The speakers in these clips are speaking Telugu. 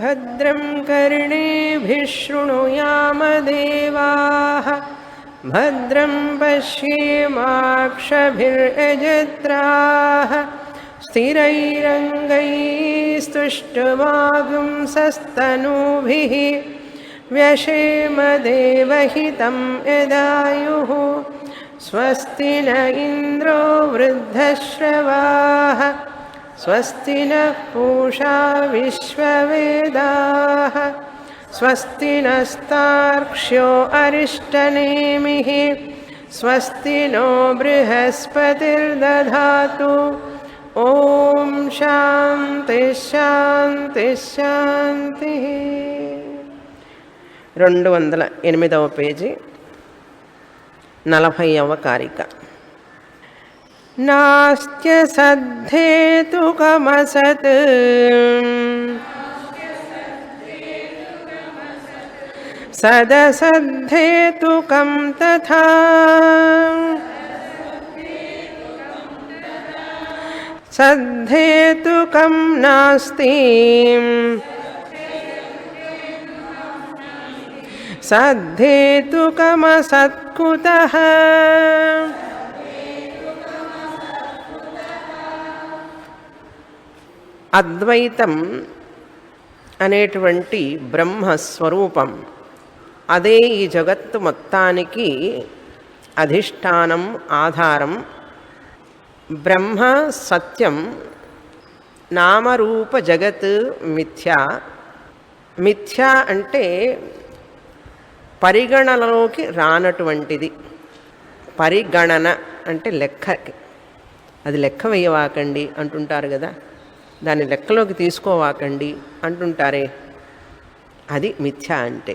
भद्रं कर्णेभिः शृणुयाम देवाः भद्रं पश्येमाक्षभिर्यजत्राः स्थिरैरङ्गैस्तुष्टुवागुंसस्तनूभिः व्यशेम देवहितं यदायुः स्वस्ति न इन्द्रो वृद्धश्रवाः स्वस्ति नः पूषा विश्ववेदाः स्वस्ति नस्तार्क्ष्यो अरिष्टनेमिः स्वस्ति नो बृहस्पतिर्दधातु ॐ शान्ति शान्ति शान्तिः 208వ పేజీ 40వ కారిక नास्त्य सद्धेतुकमसत् सदसद्धेतुकं तथा सद्धेतुकं नास्ति सद्धेतुकमसत्कुतः అద్వైతం అనేటువంటి బ్రహ్మస్వరూపం అదే ఈ జగత్తు మొత్తానికి అధిష్టానం ఆధారం. బ్రహ్మ సత్యం, నామరూప జగత్ మిథ్య. మిథ్య అంటే పరిగణనలోకి రానటువంటిది. పరిగణన అంటే లెక్కకి, అది లెక్క వేయవాకండి అంటుంటారు కదా, దాన్ని లెక్కలోకి తీసుకోవాకండి అంటుంటారే, అది మిథ్య అంటే.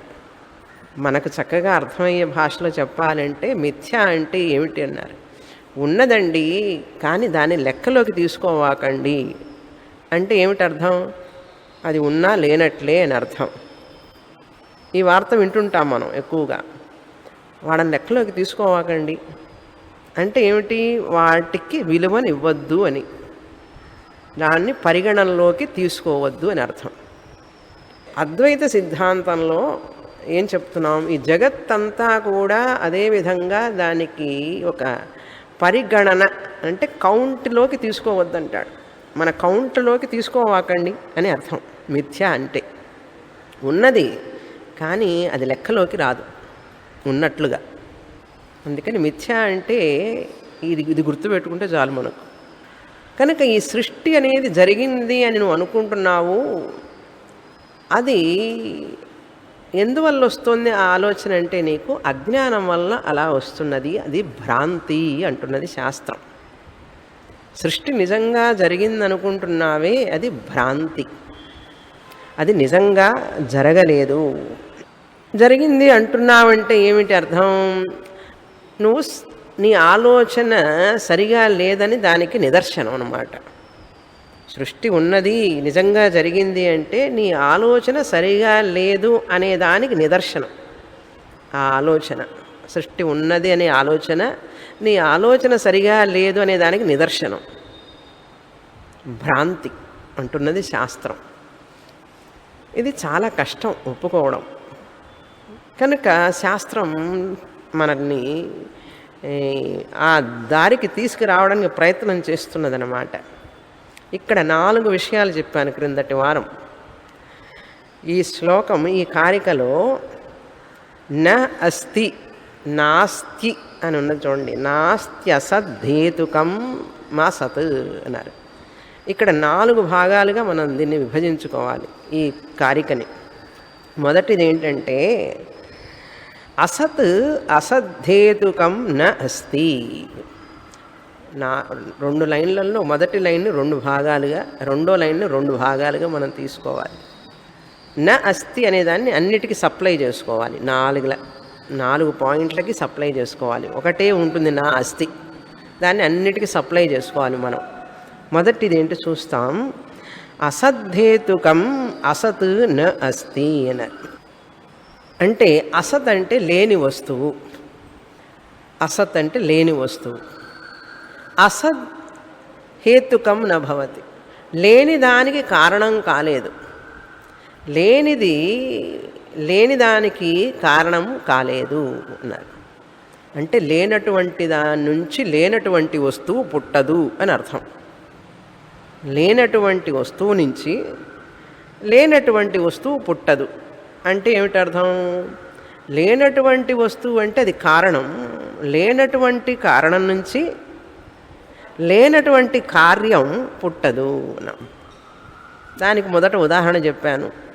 మనకు చక్కగా అర్థమయ్యే భాషలో చెప్పాలంటే మిథ్య అంటే ఏమిటి అన్నారు. ఉన్నదండి కానీ దాన్ని లెక్కలోకి తీసుకోవాకండి అంటే ఏమిటి అర్థం? అది ఉన్నా లేనట్లే అని అర్థం. ఈ వార్త వింటుంటాం మనం ఎక్కువగా. వాడని లెక్కలోకి తీసుకోవాకండి అంటే ఏమిటి? వాటికి విలువని ఇవ్వద్దు అని, దాన్ని పరిగణనలోకి తీసుకోవద్దు అని అర్థం. అద్వైత సిద్ధాంతంలో ఏం చెప్తున్నాం? ఈ జగత్తంతా కూడా అదేవిధంగా దానికి ఒక పరిగణన అంటే కౌంట్లోకి తీసుకోవద్దంటాడు. మన కౌంట్లోకి తీసుకోవాకండి అని అర్థం. మిథ్య అంటే ఉన్నది కానీ అది లెక్కలోకి రాదు ఉన్నట్లుగా. అందుకని మిథ్య అంటే ఇది గుర్తుపెట్టుకుంటే చాలు మనకు. కనుక ఈ సృష్టి అనేది జరిగింది అని నువ్వు అనుకుంటున్నావు, అది ఎందువల్ల వస్తుంది ఆ ఆలోచన అంటే నీకు అజ్ఞానం వల్ల అలా వస్తున్నది, అది భ్రాంతి అంటున్నది శాస్త్రం. సృష్టి నిజంగా జరిగిందనుకుంటున్నావే, అది భ్రాంతి, అది నిజంగా జరగలేదు. జరిగింది అంటున్నావంటే ఏమిటి అర్థం? నువ్వు నీ ఆలోచన సరిగా లేదని దానికి నిదర్శనం అన్నమాట. సృష్టి ఉన్నది నిజంగా జరిగింది అంటే నీ ఆలోచన సరిగా లేదు అనే దానికి నిదర్శనం. ఆ ఆలోచన, సృష్టి ఉన్నది అనే ఆలోచన, నీ ఆలోచన సరిగా లేదు అనే దానికి నిదర్శనం. భ్రాంతి అంటున్నది శాస్త్రం. ఇది చాలా కష్టం ఒప్పుకోవడం. కనుక శాస్త్రం మనల్ని ఆ దారికి తీసుకురావడానికి ప్రయత్నం చేస్తున్నదన్నమాట. ఇక్కడ 4 విషయాలు చెప్పాను క్రిందటి వారం. ఈ శ్లోకం, ఈ కారికలో న అస్తి, నాస్తి అని ఉన్నది చూడండి. నాస్త్యసద్ధేతుకం మా సత్ అన్నారు. ఇక్కడ 4 భాగాలుగా మనం దీన్ని విభజించుకోవాలి ఈ కారికని. మొదటిది ఏంటంటే అసత్ అసద్ధేతుకం న అస్తి. 2 లైన్లలో మొదటి లైన్ని 2 భాగాలుగా, రెండో లైన్ని 2 భాగాలుగా మనం తీసుకోవాలి. న అస్తి అనేదాన్ని అన్నిటికీ సప్లై చేసుకోవాలి. 4 పాయింట్లకి సప్లై చేసుకోవాలి. ఒకటే ఉంటుంది నా అస్తి, దాన్ని అన్నిటికీ సప్లై చేసుకోవాలి మనం. మొదటిది ఏంటి చూస్తాం. అసద్ధేతుకం అసత్ న అస్తి అన్నారు. అంటే అసత్ అంటే లేని వస్తువు, అసత్ అంటే లేని వస్తువు. అసద్ హేతుకం న భవతి, లేని దానికి కారణం కాలేదు. లేనిది లేని దానికి కారణం కాలేదు అన్నారు. అంటే లేనటువంటి దాని నుంచి లేనటువంటి వస్తువు పుట్టదు అని అర్థం. లేనటువంటి వస్తువు నుంచి లేనటువంటి వస్తువు పుట్టదు అంటే ఏమిటి అర్థం? లేనటువంటి వస్తువు అంటే అది కారణం. లేనటువంటి కారణం నుంచి లేనటువంటి కార్యం పుట్టదు. దానికి మొదట ఉదాహరణ చెప్పాను.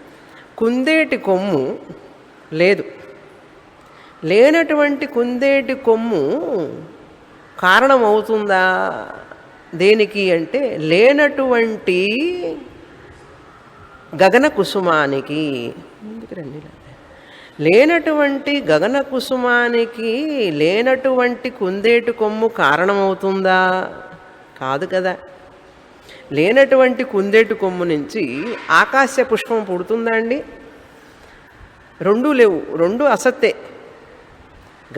కుందేటి కొమ్ము లేదు. లేనటువంటి కుందేటి కొమ్ము కారణం అవుతుందా దేనికి అంటే లేనటువంటి గగన కుసుమానికి. లేనటువంటి గగన కుసుమానికి లేనటువంటి కుందేటి కొమ్ము కారణమవుతుందా? కాదు కదా. లేనటువంటి కుందేటి కొమ్ము నుంచి ఆకాశ పుష్పం పుడుతుందా అండి? రెండూ లేవు, రెండు అసత్తే.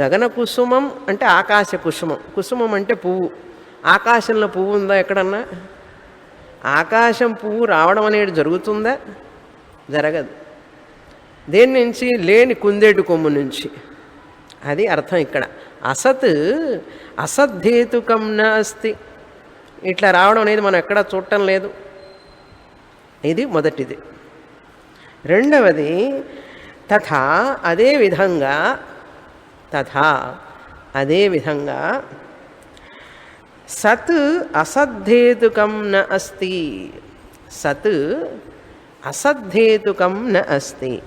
గగన కుసుమం అంటే ఆకాశ కుసుమం. కుసుమం అంటే పువ్వు. ఆకాశంలో పువ్వు ఉందా ఎక్కడన్నా? ఆకాశం పువ్వు రావడం అనేది జరుగుతుందా? జరగదు. దేని నుంచి? లేని కుందేటి కొమ్ము నుంచి. అది అర్థం ఇక్కడ. అసత్ అసద్ధేతుకం నాస్తి. ఇట్లా రావడం అనేది మనం ఎక్కడా చూడటం లేదు. ఇది మొదటిది. రెండవది తథా అదే విధంగా, తథా అదే విధంగా సత్ అసద్ధేతుకం న అస్తి. సత్ అసద్ధేతుకం న అస్తి.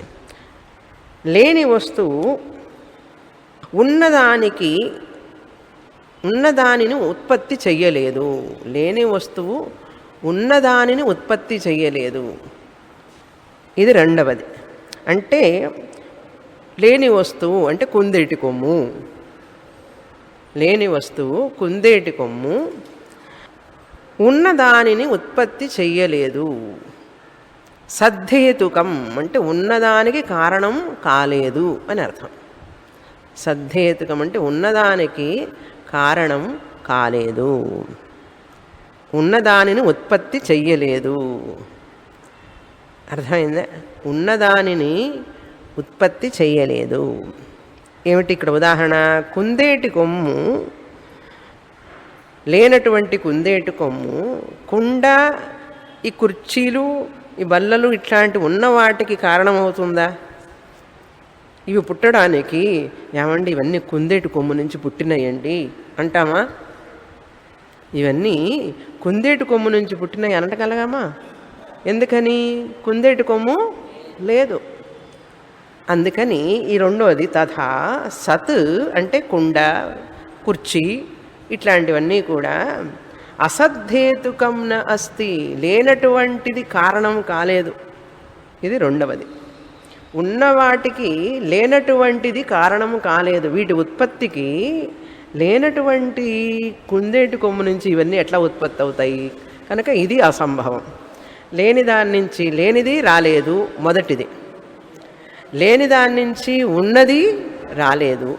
లేని వస్తువు ఉన్నదానిని ఉత్పత్తి చెయ్యలేదు. లేని వస్తువు ఉన్నదానిని ఉత్పత్తి చెయ్యలేదు. ఇది రెండవది. అంటే లేని వస్తువు అంటే కుందేటి కొమ్ము. లేని వస్తువు కుందేటి కొమ్ము ఉన్నదానిని ఉత్పత్తి చెయ్యలేదు. సద్ధేతుకం అంటే ఉన్నదానికి కారణం కాలేదు అని అర్థం. సద్ధేతుకం అంటే ఉన్నదానికి కారణం కాలేదు, ఉన్నదానిని ఉత్పత్తి చెయ్యలేదు. అర్థమైందా? ఉన్నదానిని ఉత్పత్తి చెయ్యలేదు. ఏమిటి ఇక్కడ ఉదాహరణ? కుందేటి కొమ్ము, లేనటువంటి కుందేటి కొమ్ము, కుండ, ఈ కుర్చీలు, ఈ బల్లలు ఇట్లాంటి ఉన్న వాటికి కారణమవుతుందా? ఇవి పుట్టడానికి ఏమండి ఇవన్నీ కుందేటి కొమ్ము నుంచి పుట్టినాయండి అంటామా? ఇవన్నీ కుందేటి కొమ్ము నుంచి పుట్టినాయి అనటగలగామా? ఎందుకని? కుందేటి కొమ్ము లేదు. అందుకని ఈ రెండోది తథా సత్ అంటే కుండ, కుర్చీ ఇట్లాంటివన్నీ కూడా అసద్ధేతుకం న అస్తి, లేనటువంటిది కారణం కాలేదు. ఇది రెండవది. ఉన్నవాటికి లేనటువంటిది కారణం కాలేదు. వీటి ఉత్పత్తికి లేనటువంటి కుందేటి కొమ్ము నుంచి ఇవన్నీ ఎట్లా ఉత్పత్తి అవుతాయి? కనుక ఇది అసంభవం. లేని దాని నుంచి లేనిది రాలేదు, మొదటిది. లేని దాని నుంచి ఉన్నది రాలేదు.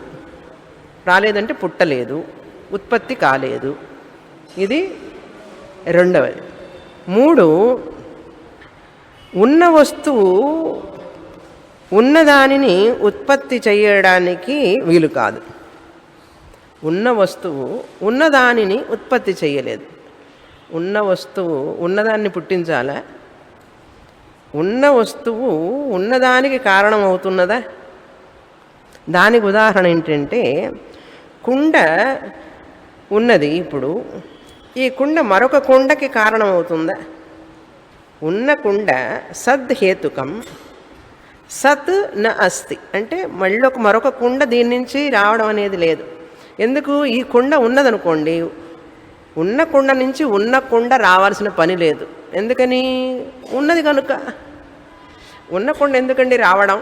రాలేదంటే పుట్టలేదు, ఉత్పత్తి కాలేదు. ఇది రెండవది. మూడు, ఉన్న వస్తువు ఉన్నదానిని ఉత్పత్తి చేయడానికి వీలు కాదు. ఉన్న వస్తువు ఉన్నదానిని ఉత్పత్తి చేయలేదు. ఉన్న వస్తువు ఉన్నదాన్ని పుట్టించాలా? ఉన్న వస్తువు ఉన్నదానికి కారణం అవుతున్నదా? దానికి ఉదాహరణ ఏంటంటే, కుండ ఉన్నది. ఇప్పుడు ఈ కుండ మరొక కుండకి కారణం అవుతుందా? ఉన్న కుండ సద్హేతుకం, సత్ న అస్తి అంటే మళ్ళీ మరొక కుండ దీని నుంచి రావడం అనేది లేదు. ఎందుకు? ఈ కుండ ఉన్నదనుకోండి, ఉన్న కుండ నుంచి ఉన్న కుండ రావాల్సిన పని లేదు. ఎందుకని? ఉన్నది కనుక. ఉన్న కుండ ఎందుకండి రావడం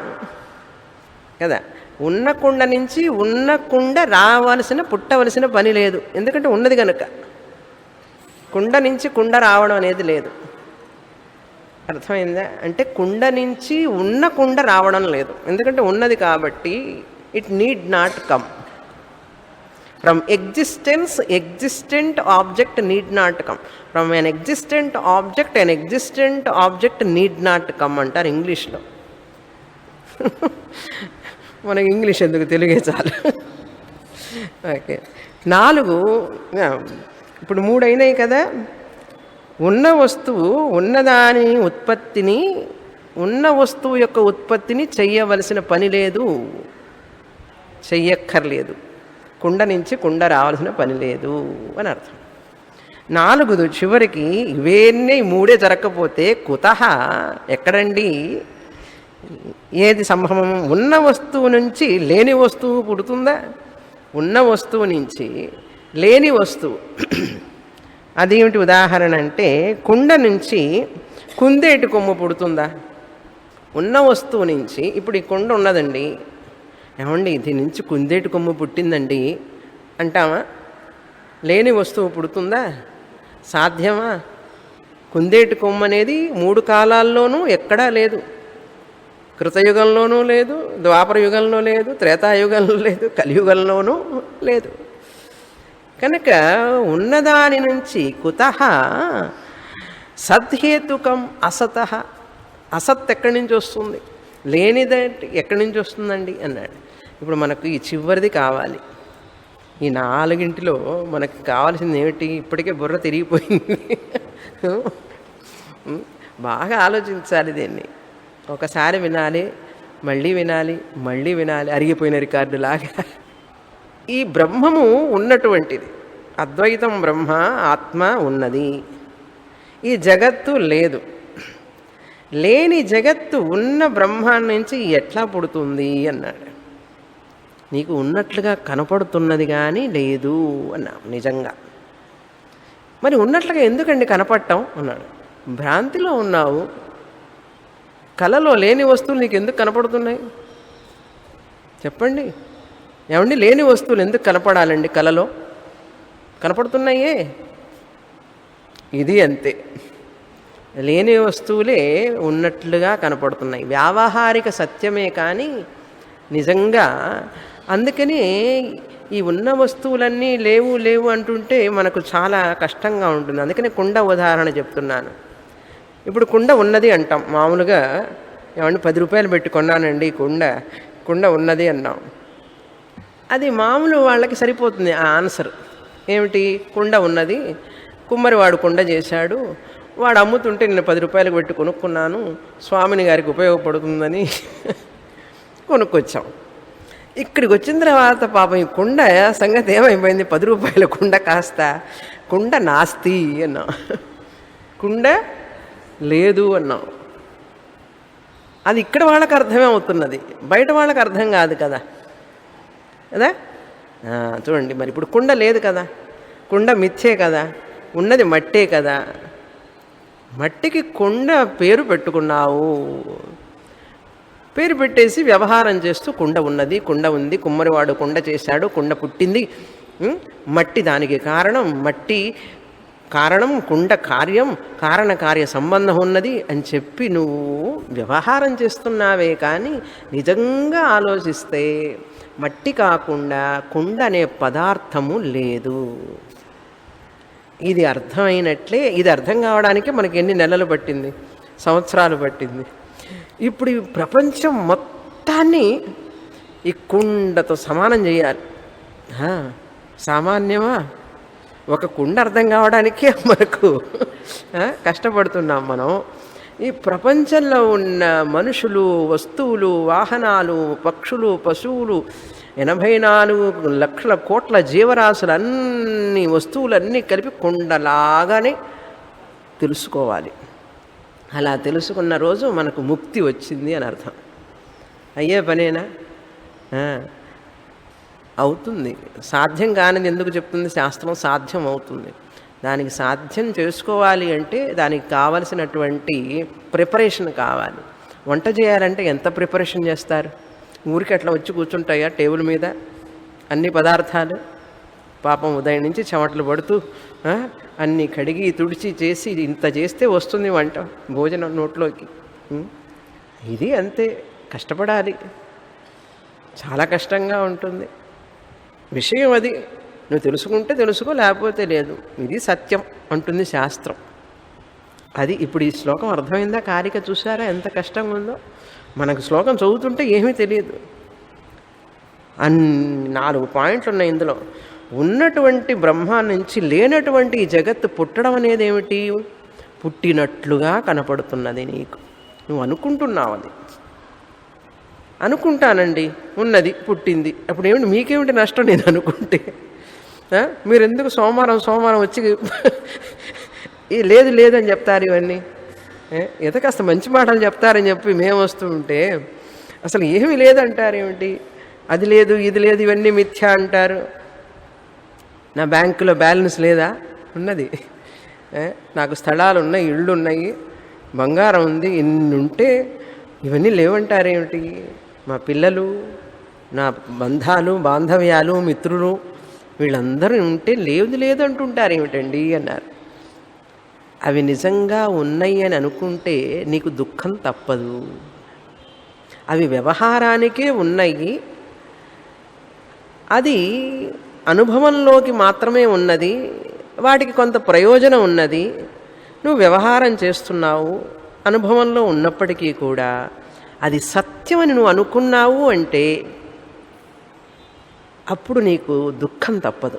కదా? ఉన్న కుండ నుంచి ఉన్న కుండ పుట్టవలసిన పని లేదు. ఎందుకంటే ఉన్నది కనుక. కుండ నుంచి కుండ రావడం అనేది లేదు. అర్థమైందా? అంటే కుండ నుంచి ఉన్న కుండ రావడం లేదు. ఎందుకంటే ఉన్నది కాబట్టి it need not come. From existence existent object need not come. From an existent object need not come అంటారు ఇంగ్లీష్లో. మనకి ఇంగ్లీష్ ఎందుకు, తెలుగే చాలు. ఓకే, 4 ఇప్పుడు 3 అయినాయి కదా. ఉన్న వస్తువు ఉన్నదాని ఉత్పత్తిని, ఉన్న వస్తువు యొక్క ఉత్పత్తిని చెయ్యవలసిన పని లేదు, చెయ్యక్కర్లేదు. కుండ నుంచి కుండ రావాల్సిన పని లేదు అని అర్థం. 4 చివరికి ఇవేన్నీ 3 జరగకపోతే కుతః ఎక్కడండి, ఏది సంభవం? ఉన్న వస్తువు నుంచి లేని వస్తువు పుడుతుందా? ఉన్న వస్తువు నుంచి లేని వస్తువు, అదేమిటి ఉదాహరణ అంటే, కుండ నుంచి కుందేటి కొమ్ము పుడుతుందా? ఉన్న వస్తువు నుంచి, ఇప్పుడు ఈ కుండ ఉన్నదండి, ఏమండి దీని నుంచి కుందేటి కొమ్ము పుట్టిందండి అంటామా? లేని వస్తువు పుడుతుందా? సాధ్యమా? కుందేటి కొమ్ము అనేది 3 కాలాల్లోనూ ఎక్కడా లేదు. కృతయుగంలోనూ లేదు, ద్వాపర యుగంలో లేదు, త్రేతాయుగంలో లేదు, కలియుగంలోనూ లేదు. కనుక ఉన్నదాని నుంచి కుతః సద్హేతుకం అసతః, అసత్ ఎక్కడి నుంచి వస్తుంది, లేనిదంటే ఎక్కడి నుంచి వస్తుందండి అన్నాడు. ఇప్పుడు మనకు ఈ చివరిది కావాలి. ఈ 4 మనకు కావాల్సింది ఏమిటి? ఇప్పటికే బుర్ర తిరిగిపోయింది. బాగా ఆలోచించాలి దీన్ని. ఒకసారి వినాలి, మళ్ళీ వినాలి, మళ్ళీ వినాలి, అరిగిపోయిన రికార్డులాగా. ఈ బ్రహ్మము ఉన్నటువంటిది, అద్వైతం బ్రహ్మ, ఆత్మ ఉన్నది. ఈ జగత్తు లేదు. లేని జగత్తు ఉన్న బ్రహ్మాన్ని నుంచి ఎట్లా పుడుతుంది అన్నాడు. నీకు ఉన్నట్లుగా కనపడుతున్నది కానీ లేదు అన్నా. నిజంగా మరి ఉన్నట్లుగా ఎందుకండి కనపడటం అన్నాడు. భ్రాంతిలో ఉన్నావు. కలలో లేని వస్తువులు నీకు ఎందుకు కనపడుతున్నాయి చెప్పండి? ఏమండి, లేని వస్తువులు ఎందుకు కనపడాలండి? కలలో కనపడుతున్నాయే. ఇది అంతే, లేని వస్తువులే ఉన్నట్లుగా కనపడుతున్నాయి. వ్యావహారిక సత్యమే కానీ నిజంగా. అందుకని ఈ ఉన్న వస్తువులన్నీ లేవు లేవు అంటుంటే మనకు చాలా కష్టంగా ఉంటుంది. అందుకని కుండ ఉదాహరణ చెప్తున్నాను. ఇప్పుడు కుండ ఉన్నది అంటాం మామూలుగా. ఏమంటే 10 రూపాయలు పెట్టి కొన్నానండి కుండ ఉన్నది అన్నాం. అది మామూలు వాళ్ళకి సరిపోతుంది ఆ ఆన్సర్. ఏమిటి? కుండ ఉన్నది, కుమ్మరివాడు కుండ చేశాడు, వాడు అమ్ముతుంటే నేను 10 రూపాయలకు పెట్టి కొనుక్కున్నాను, స్వామిని గారికి ఉపయోగపడుతుందని కొనుక్కొచ్చాం. ఇక్కడికి వచ్చిన తర్వాత పాపం ఈ కుండ సంగతి ఏమైపోయింది? 10 రూపాయల కుండ కాస్త కుండ నాస్తి అన్నాం, కుండ లేదు అన్నాం. అది ఇక్కడ వాళ్ళకి అర్థమే అవుతున్నది, బయట వాళ్ళకి అర్థం కాదు కదా. చూడండి, మరి ఇప్పుడు కుండ లేదు కదా, కుండ మిథ్యే కదా, ఉన్నది మట్టే కదా. మట్టికి కుండ పేరు పెట్టుకున్నావు, పేరు పెట్టేసి వ్యవహారం చేస్తూ కుండ ఉన్నది, కుండ ఉంది, కుమ్మరివాడు కుండ చేశాడు, కుండ పుట్టింది, మట్టి దానికి కారణం, మట్టి కారణం, కుండ కార్యం, కారణకార్య సంబంధం ఉన్నది అని చెప్పి నువ్వు వ్యవహారం చేస్తున్నావే. కానీ నిజంగా ఆలోచిస్తే మట్టి కాకుండా కుండ అనే పదార్థము లేదు. ఇది అర్థమైనట్లే. ఇది అర్థం కావడానికి మనకి ఎన్ని నెలలు పట్టింది? సంవత్సరాలు పట్టింది. ఇప్పుడు ఈ ప్రపంచం మొత్తాన్ని ఈ కుండతో సమానం చేయాలి. సామాన్యమా? ఒక కుండ అర్థం కావడానికే మనకు కష్టపడుతున్నాం మనం. ఈ ప్రపంచంలో ఉన్న మనుషులు, వస్తువులు, వాహనాలు, పక్షులు, పశువులు, 84 లక్షల కోట్ల జీవరాశులు, అన్ని వస్తువులన్నీ కలిపి కుండలాగానే తెలుసుకోవాలి. అలా తెలుసుకున్న రోజు మనకు ముక్తి వచ్చింది అని అర్థం. అయ్యే పనేనా? అవుతుంది. సాధ్యం కానిది ఎందుకు చెప్తుంది శాస్త్రం? సాధ్యం అవుతుంది. దానికి సాధ్యం చేసుకోవాలి అంటే దానికి కావలసినటువంటి ప్రిపరేషన్ కావాలి. వంట చేయాలంటే ఎంత ప్రిపరేషన్ చేస్తారు? ఊరికి అట్లా వచ్చి కూర్చుంటాయా టేబుల్ మీద అన్ని పదార్థాలు? పాపం ఉదయం నుంచి చెమటలు పడుతూ అన్నీ కడిగి తుడిచి చేసి ఇంత చేస్తే వస్తుంది వంట, భోజనం నోట్లోకి. ఇది అంతే, కష్టపడాలి, చాలా కష్టంగా ఉంటుంది విషయం అది. నువ్వు తెలుసుకుంటే తెలుసుకో, లేకపోతే లేదు. ఇది సత్యం అంటుంది శాస్త్రం. అది ఇప్పుడు ఈ శ్లోకం అర్థమైందా? కారిక చూసారా ఎంత కష్టంగా ఉందో? మనకు శ్లోకం చదువుతుంటే ఏమీ తెలియదు. 4 పాయింట్లు ఉన్నాయి ఇందులో. ఉన్నటువంటి బ్రహ్మ నుంచి లేనటువంటి ఈ జగత్తు పుట్టడం అనేది ఏమిటి? పుట్టినట్లుగా కనపడుతున్నది నీకు. నువ్వు అనుకుంటున్నావు. అది అనుకుంటానండి, ఉన్నది, పుట్టింది. అప్పుడు ఏమిటి? మీకేమిటి నష్టం నేను అనుకుంటే? మీరు ఎందుకు సోమవారం వచ్చి లేదు లేదని చెప్తారు? ఇవన్నీ ఏదో కాస్త మంచి మాటలు చెప్తారని చెప్పి మేము వస్తూ ఉంటే అసలు ఏమీ లేదంటారు ఏమిటి? అది లేదు, ఇది లేదు, ఇవన్నీ మిథ్యా అంటారు. నా బ్యాంకులో బ్యాలెన్స్ లేదా? ఉన్నది. నాకు స్థలాలు ఉన్నాయి, ఇళ్ళు ఉన్నాయి, బంగారం ఉంది, ఇన్ని ఉంటే ఇవన్నీ లేవంటారేమిటి? మా పిల్లలు, నా బాంధవ్యాలు, మిత్రులు వీళ్ళందరూ ఉంటే లేదు అంటుంటారు ఏమిటండి అన్నారు. అవి నిజంగా ఉన్నాయి అని అనుకుంటే నీకు దుఃఖం తప్పదు. అవి వ్యవహారానికే ఉన్నాయి, అది అనుభవంలోకి మాత్రమే ఉన్నది, వాటికి కొంత ప్రయోజనం ఉన్నది. నువ్వు వ్యవహారం చేస్తున్నావు అనుభవంలో ఉన్నప్పటికీ కూడా అది సత్యమని నువ్వు అనుకున్నావు అంటే అప్పుడు నీకు దుఃఖం తప్పదు.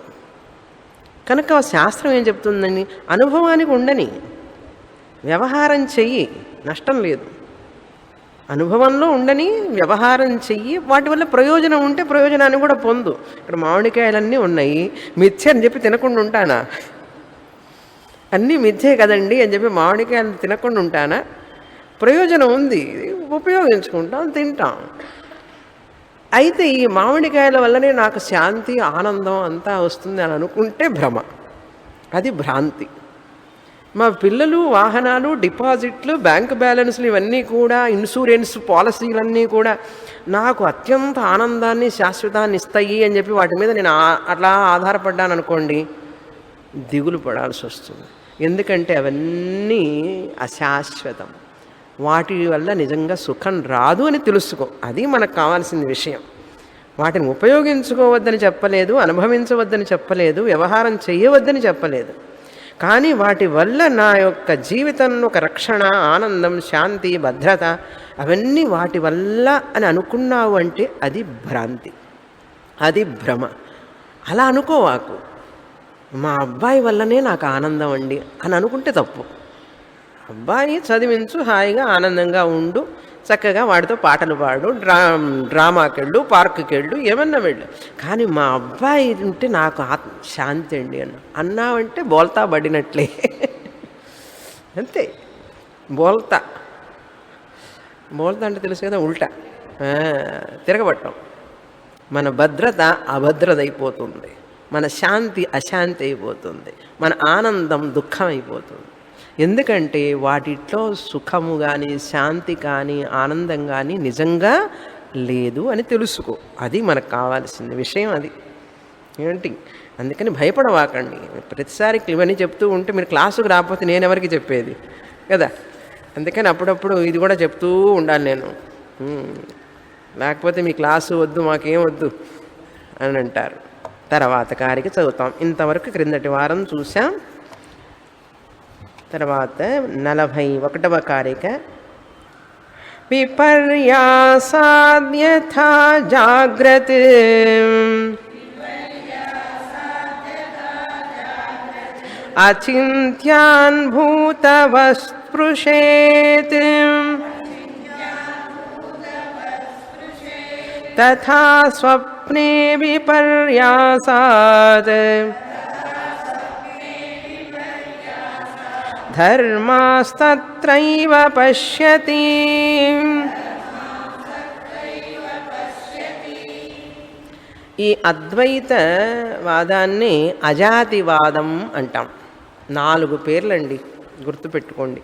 కనుక శాస్త్రం ఏం చెప్తుందని? అనుభవానికి ఉండని, వ్యవహారం చెయ్యి, నష్టం లేదు. అనుభవంలో ఉండని, వ్యవహారం చెయ్యి, వాటి వల్ల ప్రయోజనం ఉంటే ప్రయోజనాన్ని కూడా పొందు. ఇక్కడ మామిడికాయలన్నీ ఉన్నాయి, మిథ్య అని చెప్పి తినకుండా ఉంటానా? అన్నీ మిథ్యే కదండి అని చెప్పి మామిడికాయలు తినకుండా ఉంటానా? ప్రయోజనం ఉంది, ఉపయోగించుకుంటాం, తింటాం. అయితే ఈ మామిడికాయల వల్లనే నాకు శాంతి, ఆనందం అంతా వస్తుంది అని అనుకుంటే భ్రమ, అది భ్రాంతి. మా పిల్లలు, వాహనాలు, డిపాజిట్లు, బ్యాంక్ బ్యాలెన్స్లు ఇవన్నీ కూడా, ఇన్సూరెన్స్ పాలసీలన్నీ కూడా నాకు అత్యంత ఆనందాన్ని, శాశ్వతాన్ని ఇస్తాయి అని చెప్పి వాటి మీద నేను అట్లా ఆధారపడ్డాను అనుకోండి, దిగులు పడాల్సి వస్తుంది. ఎందుకంటే అవన్నీ అశాశ్వతం, వాటి వల్ల నిజంగా సుఖం రాదు అని తెలుసుకో. అది మనకు కావాల్సిన విషయం. వాటిని ఉపయోగించుకోవద్దని చెప్పలేదు, అనుభవించవద్దని చెప్పలేదు, వ్యవహారం చేయవద్దని చెప్పలేదు. కానీ వాటి వల్ల నా యొక్క జీవితంలో ఒక రక్షణ, ఆనందం, శాంతి, భద్రత అవన్నీ వాటి వల్ల అని అనుకున్నావు అంటే అది భ్రాంతి, అది భ్రమ. అలా అనుకోవాకు. మా అబ్బాయి వల్లనే నాకు ఆనందం అండి అని అనుకుంటే తప్పు. అబ్బాయి చదివించు, హాయిగా ఆనందంగా ఉండు, చక్కగా వాడితో పాటలు పాడు, డ్రామాకి వెళ్ళు, పార్కుకి వెళ్ళు, ఏమన్నా వెళ్ళు. కానీ మా అబ్బాయి ఉంటే నాకు శాంతి అండి అన్నావంటే బోల్తా పడినట్లే. అంతే. బోల్తా అంటే తెలుసు కదా, ఉల్టా తిరగబట్టం. మన భద్రత అభద్రత అయిపోతుంది, మన శాంతి అశాంతి అయిపోతుంది, మన ఆనందం దుఃఖం అయిపోతుంది. ఎందుకంటే వాటిట్లో సుఖము కానీ, శాంతి కానీ, ఆనందం కానీ నిజంగా లేదు అని తెలుసుకో. అది మనకు కావాల్సిన విషయం. అది ఏంటి? అందుకని భయపడవాకండి. ప్రతిసారి ఇవన్నీ చెప్తూ ఉంటే మీరు క్లాసుకు రాకపోతే నేను ఎవరికి చెప్పేది కదా. అందుకని అప్పుడప్పుడు ఇది కూడా చెప్తూ ఉండాలి నేను. లేకపోతే మీ క్లాసు వద్దు, మాకేం వద్దు అని అంటారు. తర్వాత కారిక చదువుతాం. ఇంతవరకు క్రిందటి వారం చూసాం. తర్వాత 41వ కారిక. విపర్యాసాద్యథా జాగ్రత్ అచింత్యాన్ భూతవస్పృశేత్ తథా స్వప్నే విపర్యాసాద్ ధర్మాస్తత్రైవ పశ్యతి. ఈ అద్వైతవాదాన్ని అజాతివాదం అంటాం. 4 పేర్లండి, గుర్తుపెట్టుకోండి.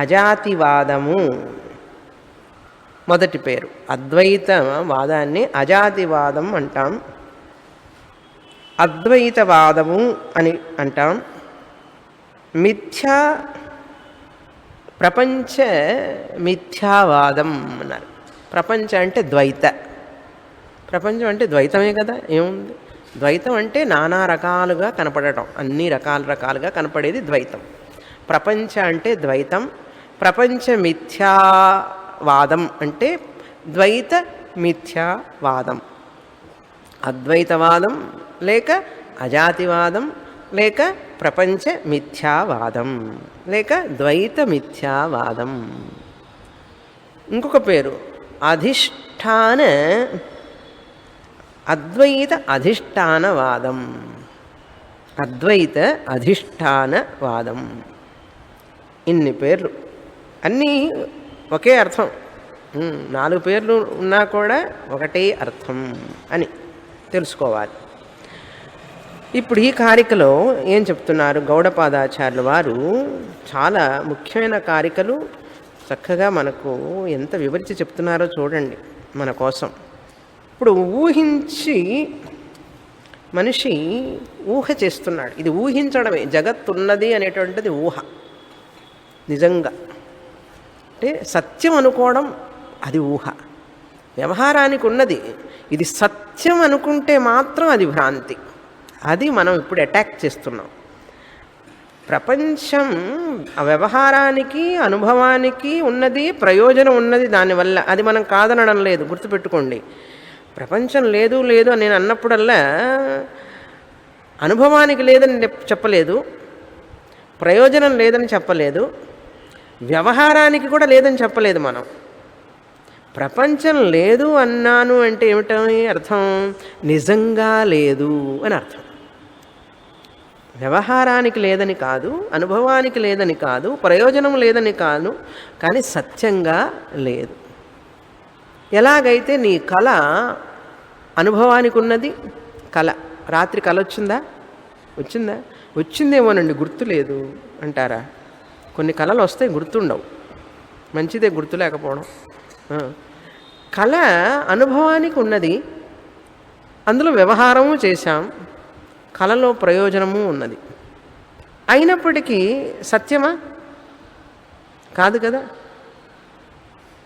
అజాతివాదము మొదటి పేరు. అద్వైతవాదాన్ని అజాతివాదం అంటాం, అద్వైతవాదము అని అంటాం. ప్రపంచ మిథ్యావాదం అన్నారు. ప్రపంచం అంటే ద్వైత, ప్రపంచం అంటే ద్వైతమే కదా, ఏముంది? ద్వైతం అంటే నానా రకాలుగా కనపడటం, అన్ని రకాలుగా కనపడేది ద్వైతం. ప్రపంచ అంటే ద్వైతం. ప్రపంచ మిథ్యావాదం అంటే ద్వైత మిథ్యావాదం. అద్వైతవాదం లేక అజాతివాదం లేక ప్రపంచ మిథ్యావాదం లేక ద్వైత మిథ్యావాదం. ఇంకొక పేరు అద్వైత అధిష్టానవాదం. అద్వైత అధిష్టానవాదం. ఇన్ని పేర్లు, అన్నీ ఒకే అర్థం. 4 పేర్లు ఉన్నా కూడా ఒకటే అర్థం అని తెలుసుకోవాలి. ఇప్పుడు ఈ కారికలో ఏం చెప్తున్నారు గౌడపాదాచార్యుల వారు? చాలా ముఖ్యమైన కారికలు చక్కగా మనకు ఎంత వివరించి చెప్తున్నారో చూడండి మన కోసం. ఇప్పుడు ఊహించి మనిషి ఊహ చేస్తున్నాడు. ఇది ఊహించడమే. జగత్తున్నది అనేటువంటిది ఊహ. నిజంగా అంటే సత్యం అనుకోవడం అది ఊహ. వ్యవహారానికి ఉన్నది ఇది సత్యం అనుకుంటే మాత్రం అది భ్రాంతి. అది మనం ఇప్పుడు అటాక్ చేస్తున్నాం. ప్రపంచం వ్యవహారానికి అనుభవానికి ఉన్నది, ప్రయోజనం ఉన్నది దానివల్ల. అది మనం కాదనడం లేదు, గుర్తుపెట్టుకోండి. ప్రపంచం లేదు లేదు అని నేను అన్నప్పుడల్లా అనుభవానికి లేదని చెప్పలేదు, ప్రయోజనం లేదని చెప్పలేదు, వ్యవహారానికి కూడా లేదని చెప్పలేదు. మనం ప్రపంచం లేదు అన్నాను అంటే ఏమిటని అర్థం? నిజంగా లేదు అని అర్థం. వ్యవహారానికి లేదని కాదు, అనుభవానికి లేదని కాదు, ప్రయోజనం లేదని కాదు, కానీ సత్యంగా లేదు. ఎలాగైతే నీ కళ అనుభవానికి ఉన్నది, కళ రాత్రి కళ వచ్చిందా? వచ్చిందేమోనండి, గుర్తు లేదు అంటారా? కొన్ని కళలు వస్తాయి, గుర్తుండవు. మంచిదే గుర్తు లేకపోవడం. కళ అనుభవానికి ఉన్నది, అందులో వ్యవహారము చేశాం, కళలో ప్రయోజనము ఉన్నది. అయినప్పటికీ సత్యమా? కాదు కదా.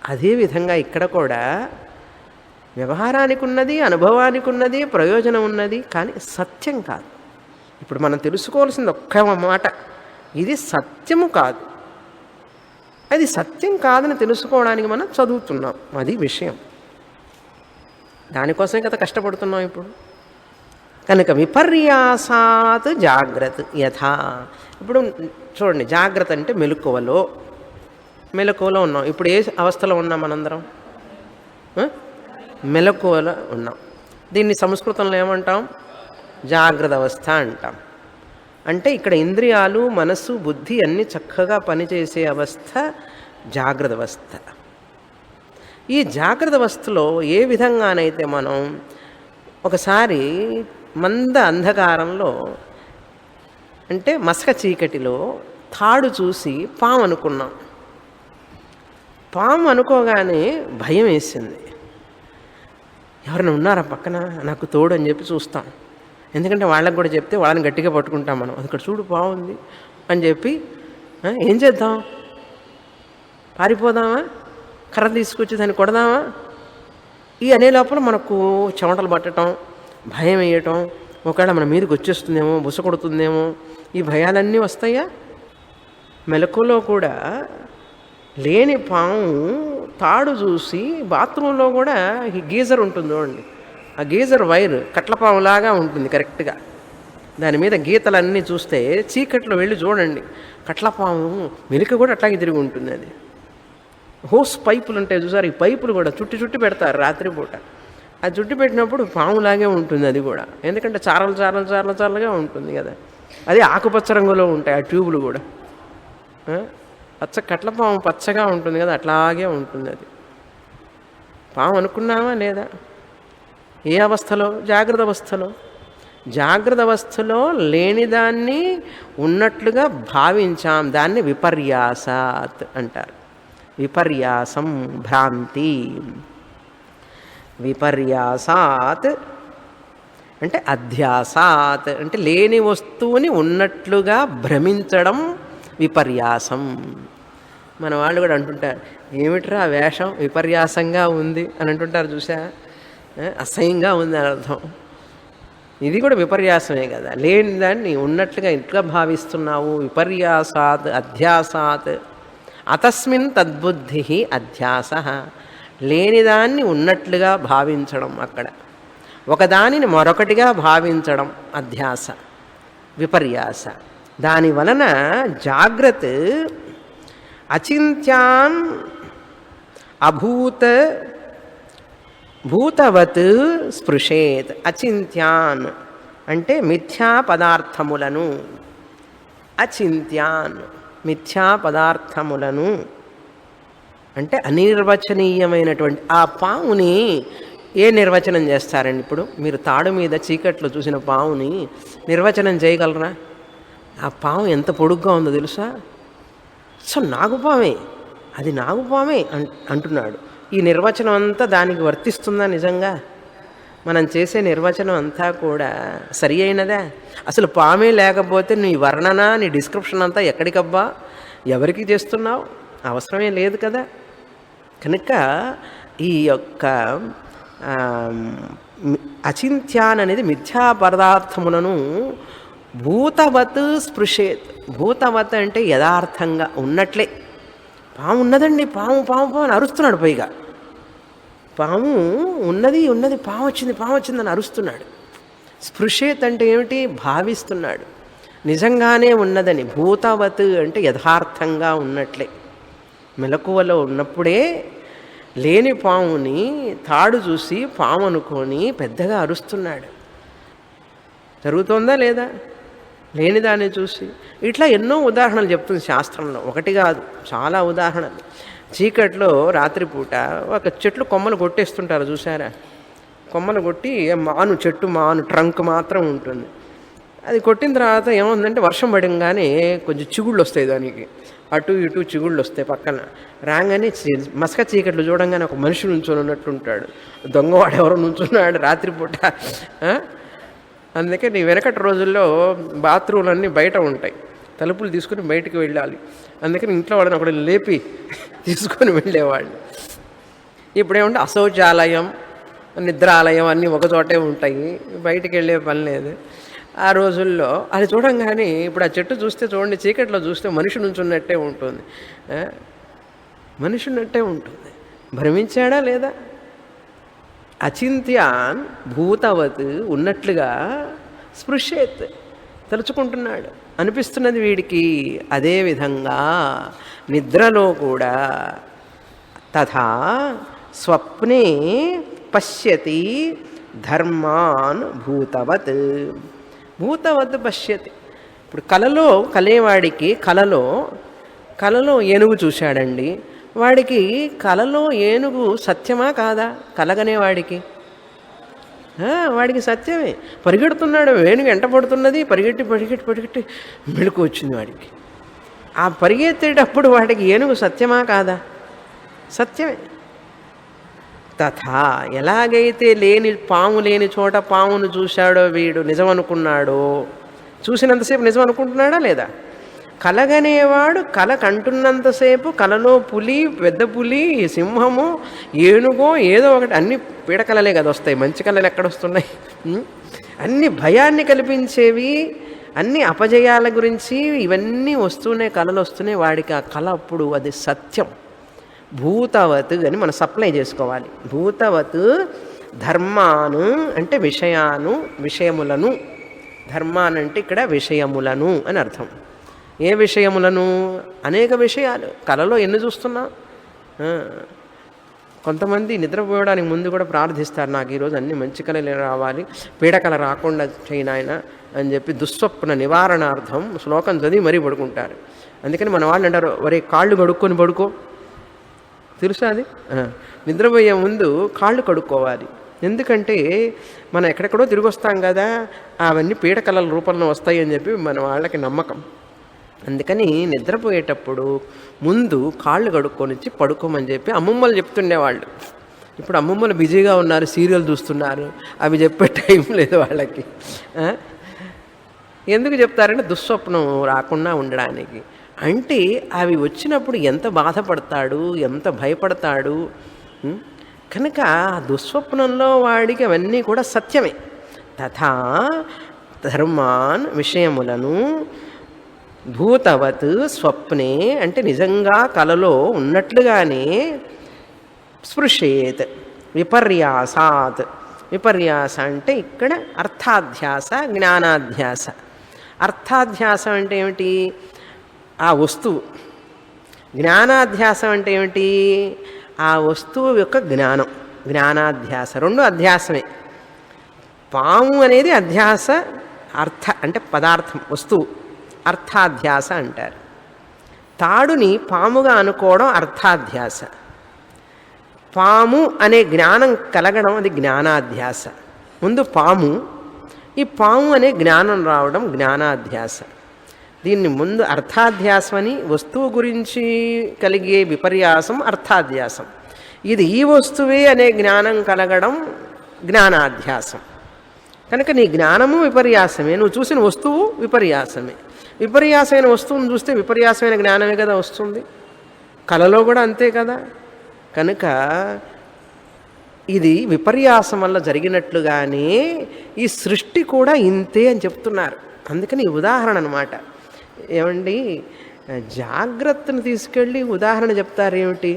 అదేవిధంగా ఇక్కడ కూడా వ్యవహారానికి ఉన్నది, అనుభవానికి ఉన్నది, ప్రయోజనం ఉన్నది, కానీ సత్యం కాదు. ఇప్పుడు మనం తెలుసుకోవాల్సింది ఒక్క మాట, ఇది సత్యము కాదు. అది సత్యం కాదని తెలుసుకోవడానికి మనం చదువుతున్నాం, అది విషయం. దానికోసమే కదా కష్టపడుతున్నాం ఇప్పుడు. కనుక విపర్యాసాత్ జాగ్రత్త యథా. ఇప్పుడు చూడండి, జాగ్రత్త అంటే మెలకువలో ఉన్నాం. ఇప్పుడు ఏ అవస్థలో ఉన్నాం మనందరం? మెలకువలో ఉన్నాం. దీన్ని సంస్కృతంలో ఏమంటాం? జాగ్రత్త అవస్థ అంటాం. అంటే ఇక్కడ ఇంద్రియాలు, మనస్సు, బుద్ధి అన్నీ చక్కగా పనిచేసే అవస్థ జాగ్రత్త అవస్థ. ఈ జాగ్రత్త అవస్థలో ఏ విధంగానైతే మనం ఒకసారి మంద అంధకారంలో అంటే మసక చీకటిలో తాడు చూసి పాము అనుకున్నాం. పాము అనుకోగానే భయం వేసింది. ఎవరైనా ఉన్నారా పక్కన నాకు తోడు అని చెప్పి చూస్తాం. ఎందుకంటే వాళ్ళకి కూడా చెప్తే వాళ్ళని గట్టిగా పట్టుకుంటాం మనం. అది ఇక్కడ చూడు బాగుంది అని చెప్పి ఏం చేద్దాం? పారిపోదామా? కర్ర తీసుకొచ్చి దాన్ని కొడదామా? ఈ అనే లోపల మనకు చెమటలు పట్టడం, భయం వేయటం, ఒకవేళ మన మీదకి వచ్చేస్తుందేమో, బుస కొడుతుందేమో, ఈ భయాలన్నీ వస్తాయా? మెలకులో కూడా లేని పాము తాడు చూసి బాత్రూంలో కూడా గీజర్ ఉంటుంది చూడండి, ఆ గీజర్ వైర్ కట్లపాములాగా ఉంటుంది కరెక్ట్గా. దాని మీద గీతలన్నీ చూస్తే చీకట్లో వెళ్ళి చూడండి, కట్లపాము మెలిక కూడా అట్లాగే తిరిగి ఉంటుంది. అది హోస్ పైపులు ఉంటాయి చూసారు, ఈ పైపులు కూడా చుట్టి పెడతారు రాత్రిపూట. అది చుట్టి పెట్టినప్పుడు పాములాగే ఉంటుంది అది కూడా, ఎందుకంటే చారలుగా ఉంటుంది కదా. అది ఆకుపచ్చ రంగులో ఉంటాయి ఆ ట్యూబులు కూడా. కట్లపాము పచ్చగా ఉంటుంది కదా, అట్లాగే ఉంటుంది అది. పాము అనుకున్నామా లేదా? ఏ అవస్థలో? జాగ్రత్త అవస్థలో. జాగ్రత్త అవస్థలో లేనిదాన్ని ఉన్నట్లుగా భావించాం, దాన్ని విపర్యాసాత్ అంటారు. విపర్యాసం, భ్రాంతి. విపర్యాసాత్ అంటే అధ్యాసాత్ అంటే లేని వస్తువుని ఉన్నట్లుగా భ్రమించడం విపర్యాసం. మన వాళ్ళు కూడా అంటుంటారు, ఏమిట్రా వేషం విపర్యాసంగా ఉంది అని అంటుంటారు చూసా. అసహ్యంగా ఉంది అని అర్థం. ఇది కూడా విపర్యాసమే కదా. లేని దాన్ని ఉన్నట్లుగా ఎట్లా భావిస్తున్నావు? విపర్యాసాత్ అధ్యాసాత్ అతస్మిన్ తద్బుద్ధి అధ్యాస. లేనిదాన్ని ఉన్నట్లుగా భావించడం, అక్కడ ఒకదానిని మరొకటిగా భావించడం అధ్యాస, విపర్యాస. దాని వలన జాగ్రత్త అచింత్యాన్ అభూత భూతవత్ స్పృశేత్. అచింత్యాన్ అంటే మిథ్యా పదార్థములను, అచింత్యాన్ మిథ్యా పదార్థములను అంటే అనిర్వచనీయమైనటువంటి ఆ పావుని ఏ నిర్వచనం చేస్తారండి? ఇప్పుడు మీరు తాడు మీద చీకట్లో చూసిన పావుని నిర్వచనం చేయగలరా? ఆ పాము ఎంత పొడుగ్గా ఉందో తెలుసా? సో నాగుపామే, అది నాగుపామే అంటున్నాడు. ఈ నిర్వచనం అంతా దానికి వర్తిస్తుందా నిజంగా? మనం చేసే నిర్వచనం అంతా కూడా సరి అయినదా? అసలు పామే లేకపోతే నీ వర్ణన, నీ డిస్క్రిప్షన్ అంతా ఎక్కడికబ్బా? ఎవరికి చేస్తున్నావు? అవసరమే లేదు కదా. కనుక ఈ యొక్క అచింత్యాన్ అనేది మిథ్యా పదార్థములను భూతవత్ స్పృశేత్. భూతవత్ అంటే యథార్థంగా ఉన్నట్లే. పాము ఉన్నదండి, పాము పాము పాము అని అరుస్తున్నాడు. పైగా పాము ఉన్నది ఉన్నది, పాము వచ్చిందని అరుస్తున్నాడు. స్పృశేత్ అంటే ఏమిటి? భావిస్తున్నాడు నిజంగానే ఉన్నదని. భూతవత్ అంటే యథార్థంగా ఉన్నట్లే. మెలకువలో ఉన్నప్పుడే లేని పాముని తాడు చూసి పాము అనుకొని పెద్దగా అరుస్తున్నాడు. జరుగుతోందా లేదా? లేని దాన్ని చూసి. ఇట్లా ఎన్నో ఉదాహరణలు చెప్తుంది శాస్త్రంలో, ఒకటి కాదు, చాలా ఉదాహరణలు. చీకట్లో రాత్రిపూట ఒక చెట్లు కొమ్మలు కొట్టేస్తుంటారు చూసారా? కొమ్మలు కొట్టి చెట్టు మాను ట్రంక్ మాత్రం ఉంటుంది. అది కొట్టిన తర్వాత ఏముందంటే వర్షం పడంగానే కొంచెం చిగుళ్ళు వస్తాయి, దానికి అటు ఇటు చిగుళ్ళు వస్తాయి. పక్కన రాగానే మసక చీకట్లు చూడంగానే ఒక మనిషి నుంచొని ఉన్నట్టుంటాడు. దొంగవాడు ఎవరో నుంచున్నాడు రాత్రిపూట. అందుకే నీ వెనకటి రోజుల్లో బాత్రూమ్లన్నీ బయట ఉంటాయి, తలుపులు తీసుకుని బయటికి వెళ్ళాలి. అందుకని ఇంట్లో వాళ్ళని ఒకటి లేపి తీసుకొని వెళ్ళేవాళ్ళు. ఇప్పుడేమంటే అశౌచాలయం, నిద్రాలయం అన్నీ ఒకచోటే ఉంటాయి, బయటికి వెళ్ళే పని లేదు. ఆ రోజుల్లో అది చూడంగానే ఇప్పుడు ఆ చెట్టు చూస్తే చూడండి, చీకట్లో చూస్తే మనిషి నుంచి ఉన్నట్టే ఉంటుంది, మనిషి ఉన్నట్టే ఉంటుంది. భ్రమించాడా లేదా? అచింత్యాన్ భూతవత్ ఉన్నట్లుగా స్పృశేత్ తలుచుకుంటున్నాడు, అనిపిస్తున్నది వీడికి. అదేవిధంగా నిద్రలో కూడా తథా స్వప్నే పశ్యతి ధర్మాన్ భూతవత్. భూతవత్ పశ్యతి. ఇప్పుడు కలలో కలేవాడికి కలలో ఏనుగు చూశాడండి, వాడికి కలలో ఏనుగు సత్యమా కాదా? కలగనేవాడికి వాడికి సత్యమే. పరిగెడుతున్నాడు, ఏనుగు ఎంట పడుతున్నది, పరిగెట్టి మెళుకు వచ్చింది వాడికి. ఆ పరిగెత్తేటప్పుడు వాడికి ఏనుగు సత్యమా కాదా? సత్యమే. తథా ఎలాగైతే పాము లేని చోట పామును చూశాడో వీడు నిజం అనుకున్నాడో, చూసినంతసేపు నిజం అనుకుంటున్నాడా లేదా? కలగనేవాడు కల కంటున్నంతసేపు కలలో పులి, పెద్ద పులి, సింహము, ఏనుగో ఏదో ఒకటి, అన్ని పీడకలలే కదా వస్తాయి, మంచి కళలు ఎక్కడొస్తున్నాయి? అన్ని భయాన్ని కల్పించేవి, అన్ని అపజయాల గురించి ఇవన్నీ వస్తూనే కళలు వస్తున్నాయి వాడికి. ఆ కళ అప్పుడు అది సత్యం. భూతవత్ అని మనం సప్లై చేసుకోవాలి. భూతవత్ ధర్మాను అంటే విషయములను, ధర్మానంటే ఇక్కడ విషయములను అని అర్థం. ఏ విషయములను? అనేక విషయాలు. కళలో ఎన్ని చూస్తున్నాం? కొంతమంది నిద్రపోయడానికి ముందు కూడా ప్రార్థిస్తారు, నాకు ఈరోజు అన్ని మంచి కళలు రావాలి, పీడకల రాకుండా చేయనాయన అని చెప్పి దుస్వప్న నివారణార్థం శ్లోకం చదివి మరీ పడుకుంటారు. అందుకని మన వాళ్ళు అంటారు, ఒరే కాళ్ళు కడుక్కొని పడుకో. తెలుసా అది? నిద్రపోయే ముందు కాళ్ళు కడుక్కోవాలి. ఎందుకంటే మనం ఎక్కడెక్కడో తిరిగి వస్తాం కదా, అవన్నీ పీడకలల రూపంలో వస్తాయి అని చెప్పి మన వాళ్ళకి నమ్మకం. అందుకని నిద్రపోయేటప్పుడు ముందు కాళ్ళు కడుక్కొనిచ్చి పడుకోమని చెప్పి అమ్మమ్మలు చెప్తుండేవాళ్ళు. ఇప్పుడు అమ్మమ్మలు బిజీగా ఉన్నారు, సీరియల్ చూస్తున్నారు, అవి చెప్పే టైం లేదు వాళ్ళకి. ఎందుకు చెప్తారంటే దుస్వప్నం రాకుండా ఉండడానికి. అంటే అవి వచ్చినప్పుడు ఎంత బాధపడతాడు, ఎంత భయపడతాడు. కనుక దుస్వప్నంలో వాడికి అవన్నీ కూడా సత్యమే. తథా ధర్మాన్ విషయములను భూతవత్ స్వప్నే అంటే నిజంగా కలలో ఉన్నట్లుగానే స్పృశేత్ విపర్యాసాత్. విపర్యాస అంటే ఇక్కడ అర్థాధ్యాస జ్ఞానాధ్యాస. అర్థాధ్యాసం అంటే ఏమిటి? ఆ వస్తువు. జ్ఞానాధ్యాసం అంటే ఏమిటి? ఆ వస్తువు యొక్క జ్ఞానం. జ్ఞానాధ్యాస రెండు అధ్యాసమే. పాము అనేది అధ్యాస, అర్థ అంటే పదార్థం వస్తువు, అర్థాధ్యాస అంటారు. తాడుని పాముగా అనుకోవడం అర్థాధ్యాస. పాము అనే జ్ఞానం కలగడం అది జ్ఞానాధ్యాస. ముందు పాము, ఈ పాము అనే జ్ఞానం రావడం జ్ఞానాధ్యాస. దీన్ని ముందు అర్థాధ్యాసం అని, వస్తువు గురించి కలిగే విపర్యాసం అర్థాధ్యాసం. ఇది ఈ వస్తువే అనే జ్ఞానం కలగడం జ్ఞానాధ్యాసం. కనుక నీ జ్ఞానము విపర్యాసమే, నువ్వు చూసిన వస్తువు విపర్యాసమే. విపర్యాసమైన వస్తువును చూస్తే విపర్యాసమైన జ్ఞానమే కదా వస్తుంది. కళలో కూడా అంతే కదా. కనుక ఇది విపర్యాసం వల్ల జరిగినట్లుగానే ఈ సృష్టి కూడా ఇంతే అని చెప్తున్నారు. అందుకని ఉదాహరణ అన్నమాట. ఏమండి, జాగ్రత్తను తీసుకెళ్ళి ఉదాహరణ చెప్తారేమిటి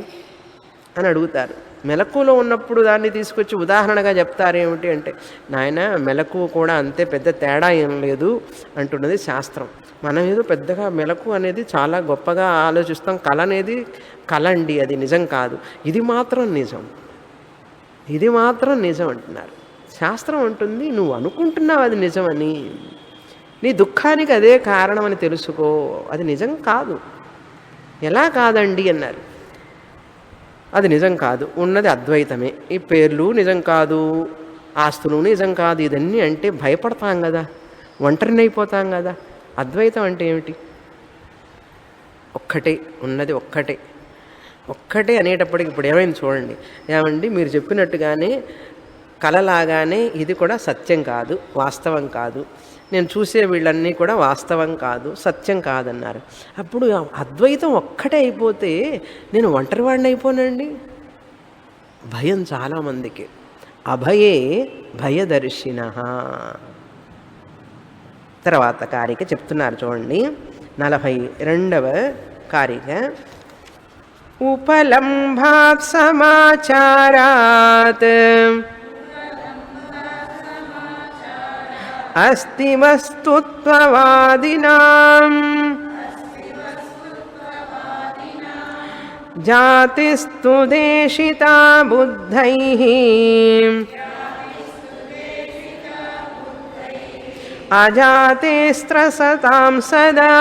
అని అడుగుతారు. మెలకువలో ఉన్నప్పుడు దాన్ని తీసుకొచ్చి ఉదాహరణగా చెప్తారేమిటి అంటే, నాయన మెలకు కూడా అంతే, పెద్ద తేడా ఏం లేదు అంటున్నది శాస్త్రం. మనం ఏదో పెద్దగా మెలకు అనేది చాలా గొప్పగా ఆలోచిస్తాం. కళ అనేది కళ అండి, అది నిజం కాదు. ఇది మాత్రం నిజం, ఇది మాత్రం నిజం అంటున్నారు. శాస్త్రం అంటుంది నువ్వు అనుకుంటున్నావు అది నిజమని, నీ దుఃఖానికి అదే కారణం అని తెలుసుకో, అది నిజం కాదు. ఎలా కాదండి అన్నారు. అది నిజం కాదు, ఉన్నది అద్వైతమే. ఈ పేర్లు నిజం కాదు, ఆస్తులు నిజం కాదు, ఇదన్నీ అంటే భయపడతాం కదా, ఒంటరినైపోతాం కదా. అద్వైతం అంటే ఏమిటి? ఒక్కటే, ఉన్నది ఒక్కటే. ఒక్కటే అనేటప్పటికి ఇప్పుడు ఏమైంది చూడండి. ఏమండి, మీరు చెప్పినట్టుగానే కలలాగానే ఇది కూడా సత్యం కాదు, వాస్తవం కాదు, నేను చూసే వీళ్ళన్నీ కూడా వాస్తవం కాదు, సత్యం కాదన్నారు. అప్పుడు అద్వైతం ఒక్కటే అయిపోతే నేను ఒంటరివాడిని అయిపోనండి. భయం చాలామందికి. అభయే భయదర్శిన. తర్వాత కారిక చెప్తున్నారు చూడండి, 42వ కారిక. ఉపలంభాత్ సమాచారాత్ అస్తి వస్తుత్వవాదినాం జాతిస్తు దేశితా బుద్ధైః అజాతే స్త్రసతాం సదా.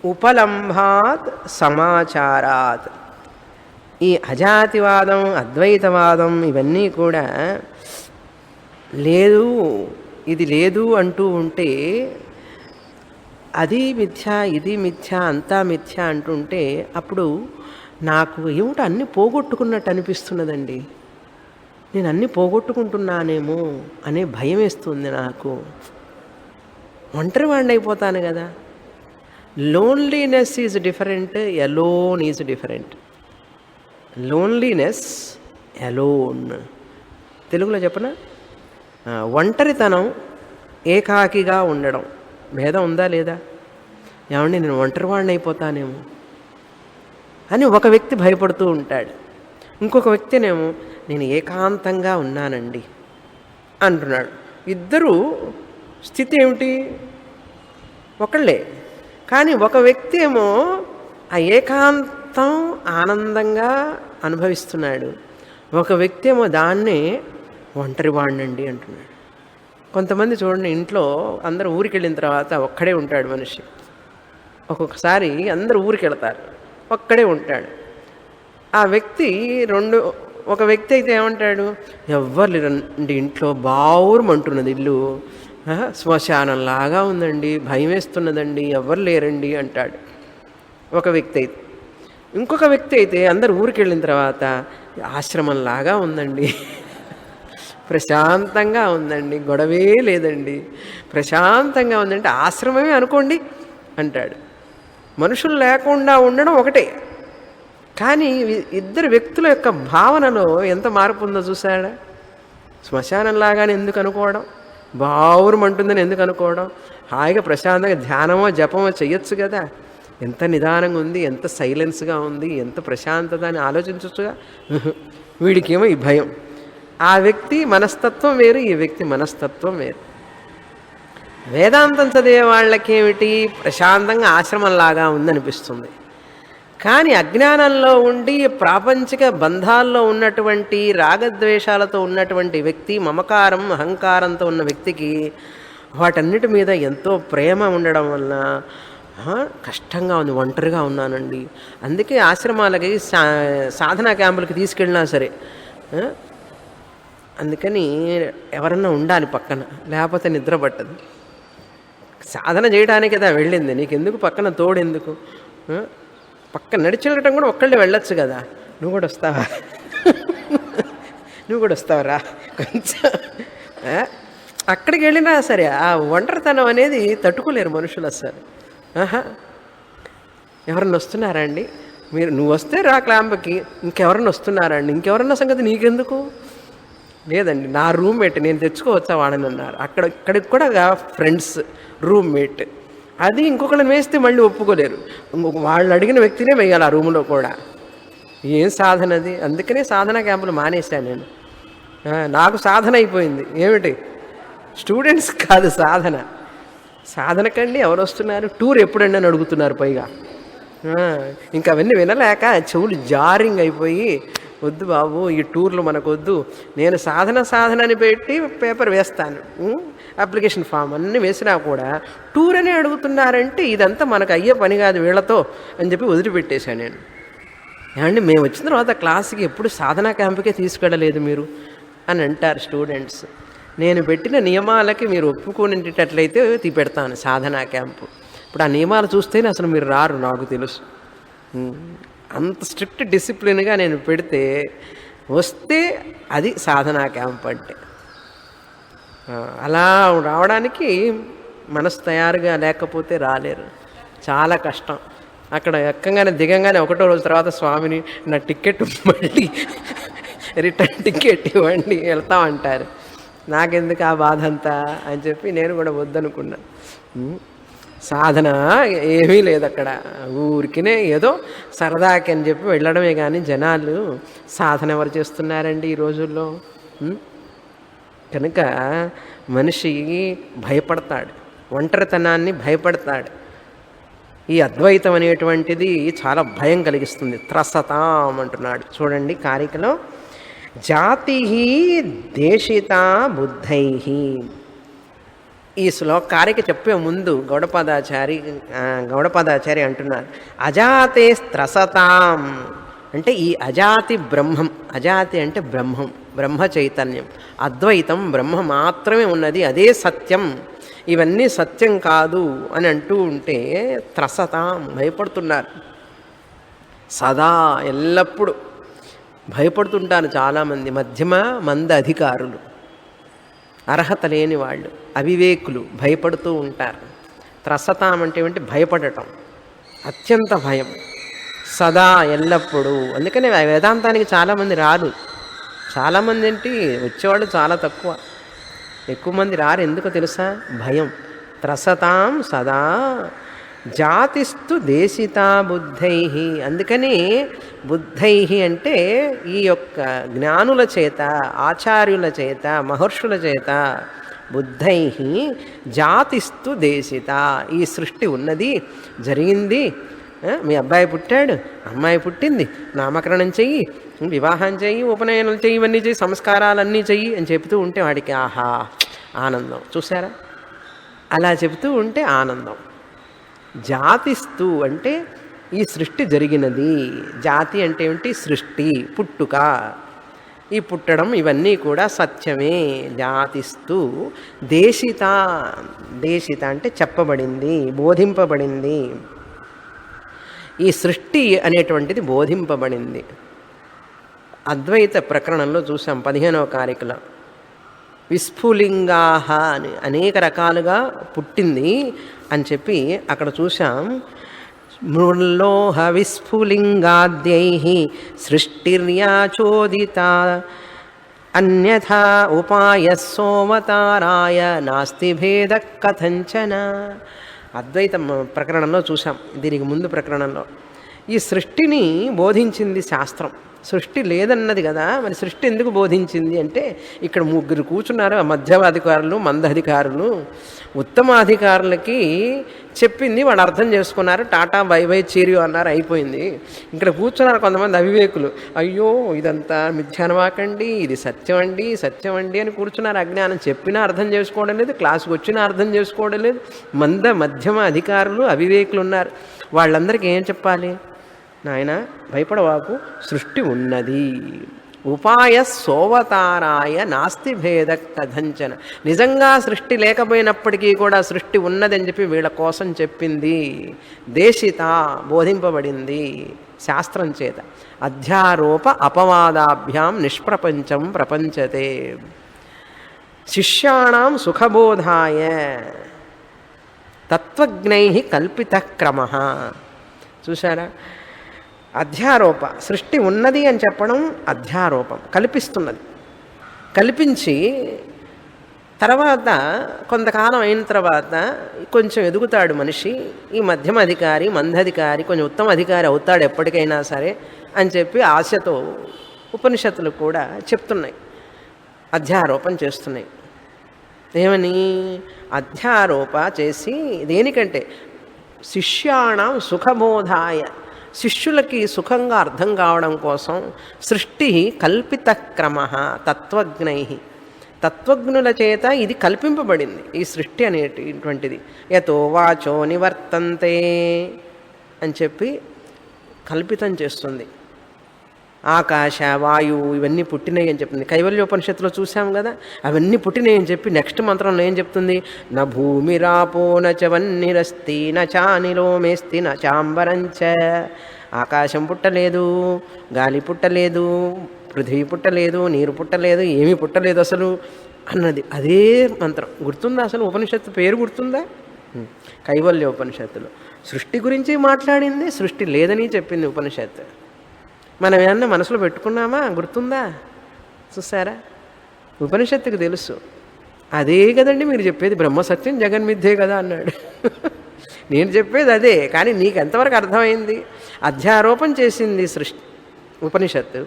ఉపలంభాత్ సమాచారాత్. ఈ అజాతివాదం, అద్వైతవాదం ఇవన్నీ కూడా లేదు, ఇది లేదు అంటూ ఉంటే, అది మిథ్య, ఇది మిథ్య, అంతా మిథ్య అంటుంటే అప్పుడు నాకు ఏమిటో అన్నీ పోగొట్టుకున్నట్టు అనిపిస్తున్నదండి. నేను అన్నీ పోగొట్టుకుంటున్నానేమో అనే భయం వేస్తుంది నాకు. ఒంటరి వాడిని అయిపోతాను కదా. Loneliness is different, alone is different. Loneliness, alone. తెలుగులో చెప్పనా? ఒంటరితనం, ఏకాకిగా ఉండడం, భేదం ఉందా లేదా? ఏమండి, నేను ఒంటరివాడిని అయిపోతానేమో అని ఒక వ్యక్తి భయపడుతూ ఉంటాడు. ఇంకొక వ్యక్తినేమో నేను ఏకాంతంగా ఉన్నానండి అంటున్నాడు. ఇద్దరు స్థితి ఏమిటి? ఒకళ్ళే. కానీ ఒక వ్యక్తి ఏమో ఆ ఏకాంతం ఆనందంగా అనుభవిస్తున్నాడు, ఒక వ్యక్తి ఏమో దాన్నే ఒంటరి వాడినండి అంటున్నాడు. కొంతమంది చూడండి, ఇంట్లో అందరూ ఊరికి వెళ్ళిన తర్వాత ఒక్కడే ఉంటాడు మనిషి. ఒక్కొక్కసారి అందరూ ఊరికి వెళతారు, ఒక్కడే ఉంటాడు. ఆ వ్యక్తి ఒక వ్యక్తి అయితే ఏమంటాడు, ఎవ్వరు లేరండి ఇంట్లో, బావురమంటున్నది ఇల్లు, శ్మశానంలాగా ఉందండి, భయం వేస్తున్నదండి, ఎవ్వరు లేరండి అంటాడు ఒక వ్యక్తి అయితే. ఇంకొక వ్యక్తి అయితే అందరు ఊరికి వెళ్ళిన తర్వాత ఆశ్రమంలాగా ఉందండి, ప్రశాంతంగా ఉందండి, గొడవే లేదండి, ప్రశాంతంగా ఉందంటే ఆశ్రమమే అనుకోండి అంటాడు. మనుషులు లేకుండా ఉండడం ఒకటే, కానీ ఇద్దరు వ్యక్తుల యొక్క భావనలో ఎంత మార్పు ఉందో చూసాడా? శ్మశానంలాగానే ఎందుకు అనుకోవడం, బావురమంటుందని ఎందుకు అనుకోవడం, హాయిగా ప్రశాంతంగా ధ్యానమో జపమో చెయ్యొచ్చు కదా. ఎంత నిదానంగా ఉంది, ఎంత సైలెన్స్గా ఉంది, ఎంత ప్రశాంతత అని ఆలోచించవచ్చుగా. వీడికేమో ఈ భయం. ఆ వ్యక్తి మనస్తత్వం వేరు, ఈ వ్యక్తి మనస్తత్వం వేరు. వేదాంతం చదివే వాళ్ళకేమిటి, ప్రశాంతంగా ఆశ్రమంలాగా ఉందనిపిస్తుంది. కానీ అజ్ఞానంలో ఉండి ప్రాపంచిక బంధాల్లో ఉన్నటువంటి రాగద్వేషాలతో ఉన్నటువంటి వ్యక్తి, మమకారం అహంకారంతో ఉన్న వ్యక్తికి వాటన్నిటి మీద ఎంతో ప్రేమ ఉండడం వలన కష్టంగా ఉంది, ఒంటరిగా ఉన్నానండి. అందుకే ఆశ్రమాలకి సాధనా క్యాంపులకి తీసుకెళ్ళినా సరే అందుకని ఎవరన్నా ఉండాలి పక్కన, లేకపోతే నిద్ర పట్టదు. సాధన చేయడానికి కదా వెళ్ళింది, నీకెందుకు పక్కన తోడెందుకు? పక్కన నడిచి వెళ్ళటం కూడా ఒక్కళ్ళే వెళ్ళొచ్చు కదా. నువ్వు కూడా వస్తావా? నువ్వు కూడా వస్తావరా కొంచెం. అక్కడికి వెళ్ళినా సరే ఆ ఒంటరితనం అనేది తట్టుకోలేరు మనుషులు అసలు. ఎవరన్నా వస్తున్నారా అండి? నువ్వు వస్తే రా క్యాంప్కి, ఇంకెవరన్నా వస్తున్నారా అండి? ఇంకెవరన్నా సంగతి నీకెందుకు? లేదండి, నా రూమ్మేట్, నేను తెచ్చుకోవచ్చా వాడని అన్నారు. ఇక్కడికి కూడా ఫ్రెండ్స్, రూమ్మేట్, అది ఇంకొకళ్ళని వేస్తే మళ్ళీ ఒప్పుకోలేరు. వాళ్ళు అడిగిన వ్యక్తినే వేయాలి ఆ రూములో కూడా. ఏం సాధన అది? అందుకనే సాధనా క్యాంపులు మానేశాను నేను. నాకు సాధన అయిపోయింది. ఏమిటి? స్టూడెంట్స్ కాదు సాధన. సాధనకండి ఎవరు వస్తున్నారు, టూర్ ఎప్పుడండి అని అడుగుతున్నారు పైగా. ఇంకా అవన్నీ వినలేక చెవులు జారింగ్ అయిపోయి, వద్దు బాబు ఈ టూర్లు మనకొద్దు, నేను సాధన అని పెట్టి పేపర్ వేస్తాను, అప్లికేషన్ ఫామ్ అన్నీ వేసినా కూడా టూర్ అనే అడుగుతున్నారంటే ఇదంతా మనకు అయ్యే పని కాదు వీళ్ళతో అని చెప్పి వదిలిపెట్టేశాను నేను. ఏమండి, మేము వచ్చిన తర్వాత క్లాస్కి ఎప్పుడు సాధనా క్యాంపుకే తీసుకెళ్ళలేదు మీరు అని అంటారు స్టూడెంట్స్. నేను పెట్టిన నియమాలకి మీరు ఒప్పుకునేటట్లయితే పెడతాను సాధనా క్యాంపు. ఇప్పుడు ఆ నియమాలు చూస్తేనే అసలు మీరు రారు, నాకు తెలుసు. అంత స్ట్రిక్ట్ డిసిప్లిన్గా నేను పెడితే వస్తే అది సాధనా క్యాంప్ అంటే. అలా రావడానికి మనసు తయారుగా లేకపోతే రాలేరు, చాలా కష్టం. అక్కడ ఎక్కగానే దిగంగానే ఒకటో రోజు తర్వాత స్వామిని నా టికెట్ మళ్ళీ రిటర్న్ టికెట్ ఇవ్వండి వెళ్తామంటారు. నాకెందుకు ఆ బాధ అంతా అని చెప్పి నేను కూడా వద్దనుకున్నా. సాధన ఏమీ లేదు అక్కడ, ఊరికినే ఏదో సరదాకి అని చెప్పి వెళ్ళడమే. కానీ జనాలు సాధన ఎవరు చేస్తున్నారండి ఈ రోజుల్లో? కనుక మనిషి భయపడతాడు, ఒంటరితనాన్ని భయపడతాడు. ఈ అద్వైతం అనేటువంటిది చాలా భయం కలిగిస్తుంది. త్రసతాం అంటున్నాడు చూడండి కారికలో. జాతి దేశిత బుద్ధై. ఈ కారిక చెప్పే ముందు గౌడపాదాచారి అంటున్నారు, అజాతే త్రసతాం అంటే ఈ అజాతి బ్రహ్మం. అజాతి అంటే బ్రహ్మం, బ్రహ్మ చైతన్యం, అద్వైతం, బ్రహ్మ మాత్రమే ఉన్నది, అదే సత్యం, ఇవన్నీ సత్యం కాదు అని అంటూ ఉంటే త్రసతాం భయపడుతున్నారు. సదా ఎల్లప్పుడూ భయపడుతుంటారు చాలామంది. మధ్యమ మంద అధికారులు, అర్హత లేని వాళ్ళు, అవివేకులు భయపడుతూ ఉంటారు. త్రసతాం అంటే ఏమంటే భయపడటం, అత్యంత భయం, సదా ఎల్లప్పుడూ. అందుకనే వేదాంతానికి చాలామంది రారు. చాలామంది ఏంటి వచ్చేవాళ్ళు చాలా తక్కువ, ఎక్కువ మంది రారు. ఎందుకో తెలుసా? భయం. త్రసతాం సదా జాతిస్తు దేశిత బుద్ధై. అందుకని బుద్ధై అంటే ఈ యొక్క జ్ఞానుల చేత, ఆచార్యుల చేత, మహర్షుల చేత, బుద్ధై జాతిస్తు దేశిత. ఈ సృష్టి ఉన్నది, జరిగింది. మీ అబ్బాయి పుట్టాడు, అమ్మాయి పుట్టింది, నామకరణం చెయ్యి, వివాహం చెయ్యి, ఉపనయనం చెయ్యి, ఇవన్నీ చెయ్యి, సంస్కారాలన్నీ చెయ్యి అని చెబుతూ ఉంటే వాడికి ఆహా ఆనందం. చూసారా? అలా చెబుతూ ఉంటే ఆనందం. జాతిస్తూ అంటే ఈ సృష్టి జరిగినది. జాతి అంటే ఏమిటి? సృష్టి, పుట్టుక, ఈ పుట్టడం ఇవన్నీ కూడా సత్యమే. జాతిస్తూ దేశిత. దేశిత అంటే చెప్పబడింది, బోధింపబడింది. ఈ సృష్టి అనేటువంటిది బోధింపబడింది. అద్వైత ప్రకరణంలో చూసాం 15వ కారికలో. విస్ఫులింగాహ అని అనేక రకాలుగా పుట్టింది అని చెప్పి అక్కడ చూసాం. మృల్లోహ విస్ఫులింగాద్యైః సృష్టిర్యాచోదితా అన్యథా ఉపాయः సోమతారాయ నాస్తి భేద కథంచన. అద్వైతం ప్రకరణంలో చూసాం, దీనికి ముందు ప్రకరణంలో ఈ సృష్టిని బోధించింది శాస్త్రం. సృష్టి లేదన్నది కదా, మరి సృష్టి ఎందుకు బోధించింది అంటే ఇక్కడ ముగ్గురు కూర్చున్నారు, మధ్యమాధికారులు మందాధికారులు. ఉత్తమాధికారులకి చెప్పింది వాళ్ళు అర్థం చేసుకున్నారు, టాటా బై బై చీరియో అన్నారు, అయిపోయింది. ఇక్కడ కూర్చున్నారు కొంతమంది అవివేకులు, అయ్యో ఇదంతా మిథ్యానమాకండి, ఇది సత్యం అండి సత్యం అండి అని కూర్చున్నారు. అజ్ఞానం చెప్పినా అర్థం చేసుకోవడం లేదు, క్లాసుకు వచ్చినా అర్థం చేసుకోవడం లేదు. మధ్యమ అధికారులు అవివేకులు ఉన్నారు. వాళ్ళందరికీ ఏం చెప్పాలి? నాయన భయపడవాకు, సృష్టి ఉన్నది, ఉపాయ సోవతారాయ నాస్తి భేద కథంచన. నిజంగా సృష్టి లేకపోయినప్పటికీ కూడా సృష్టి ఉన్నదని చెప్పి వీళ్ళ కోసం చెప్పింది, దేశిత బోధింపబడింది శాస్త్రం చేత. అధ్యారోప అపవాదాభ్యాం నిష్ప్రపంచం ప్రపంచతే శిష్యాణం సుఖబోధాయ తత్వజ్ఞై కల్పిత క్రమ. చూసారా, అధ్యారోప, సృష్టి ఉన్నది అని చెప్పడం అధ్యారోపం, కల్పిస్తున్నది. కల్పించి తర్వాత కొంతకాలం అయిన తర్వాత కొంచెం ఎదుగుతాడు మనిషి, ఈ మధ్యమ అధికారి మందాధికారి కొంచెం ఉత్తమ అధికారి అవుతాడు ఎప్పటికైనా సరే అని చెప్పి ఆశతో ఉపనిషత్తులు కూడా చెప్తున్నాయి, అధ్యారోపణ చేస్తున్నాయి. ఏమని? అధ్యారోప చేసి దేనికంటే శిష్యాణం సుఖబోధాయ, శిష్యులకి సుఖంగా అర్థం కావడం కోసం. సృష్టి కల్పిత క్రమ తత్వజ్ఞై, తత్వజ్ఞుల చేత ఇది కల్పింపబడింది ఈ సృష్టి అనేటువంటిది. యతో వాచో నివర్తంతే అని చెప్పి కల్పితం చేస్తుంది. ఆకాశ వాయువు ఇవన్నీ పుట్టినాయి అని చెప్తుంది. కైవల్యోపనిషత్తులో చూసాం కదా, అవన్నీ పుట్టినాయి అని చెప్పి నెక్స్ట్ మంత్రంలో ఏం చెప్తుంది? న భూమిరాపో నచ వన్నిరస్తి నచానిలో మేస్తి నచాంబరంచ. ఆకాశం పుట్టలేదు, గాలి పుట్టలేదు, పృథివీ పుట్టలేదు, నీరు పుట్టలేదు, ఏమీ పుట్టలేదు అసలు అన్నది అదే మంత్రం. గుర్తుందా? అసలు ఉపనిషత్తు పేరు గుర్తుందా? కైవల్యోపనిషత్తులో సృష్టి గురించి మాట్లాడింది, సృష్టి లేదని చెప్పింది ఉపనిషత్తు. మనం ఏమన్నా మనసులో పెట్టుకున్నామా? గుర్తుందా? చూసారా, ఉపనిషత్తుకు తెలుసు. అదే కదండి మీరు చెప్పేది, బ్రహ్మసత్యం జగన్మిథ్యే కదా అన్నాడు. నేను చెప్పేది అదే, కానీ నీకు ఎంతవరకు అర్థమైంది? అధ్యారోపణ చేసింది సృష్టి ఉపనిషత్తు,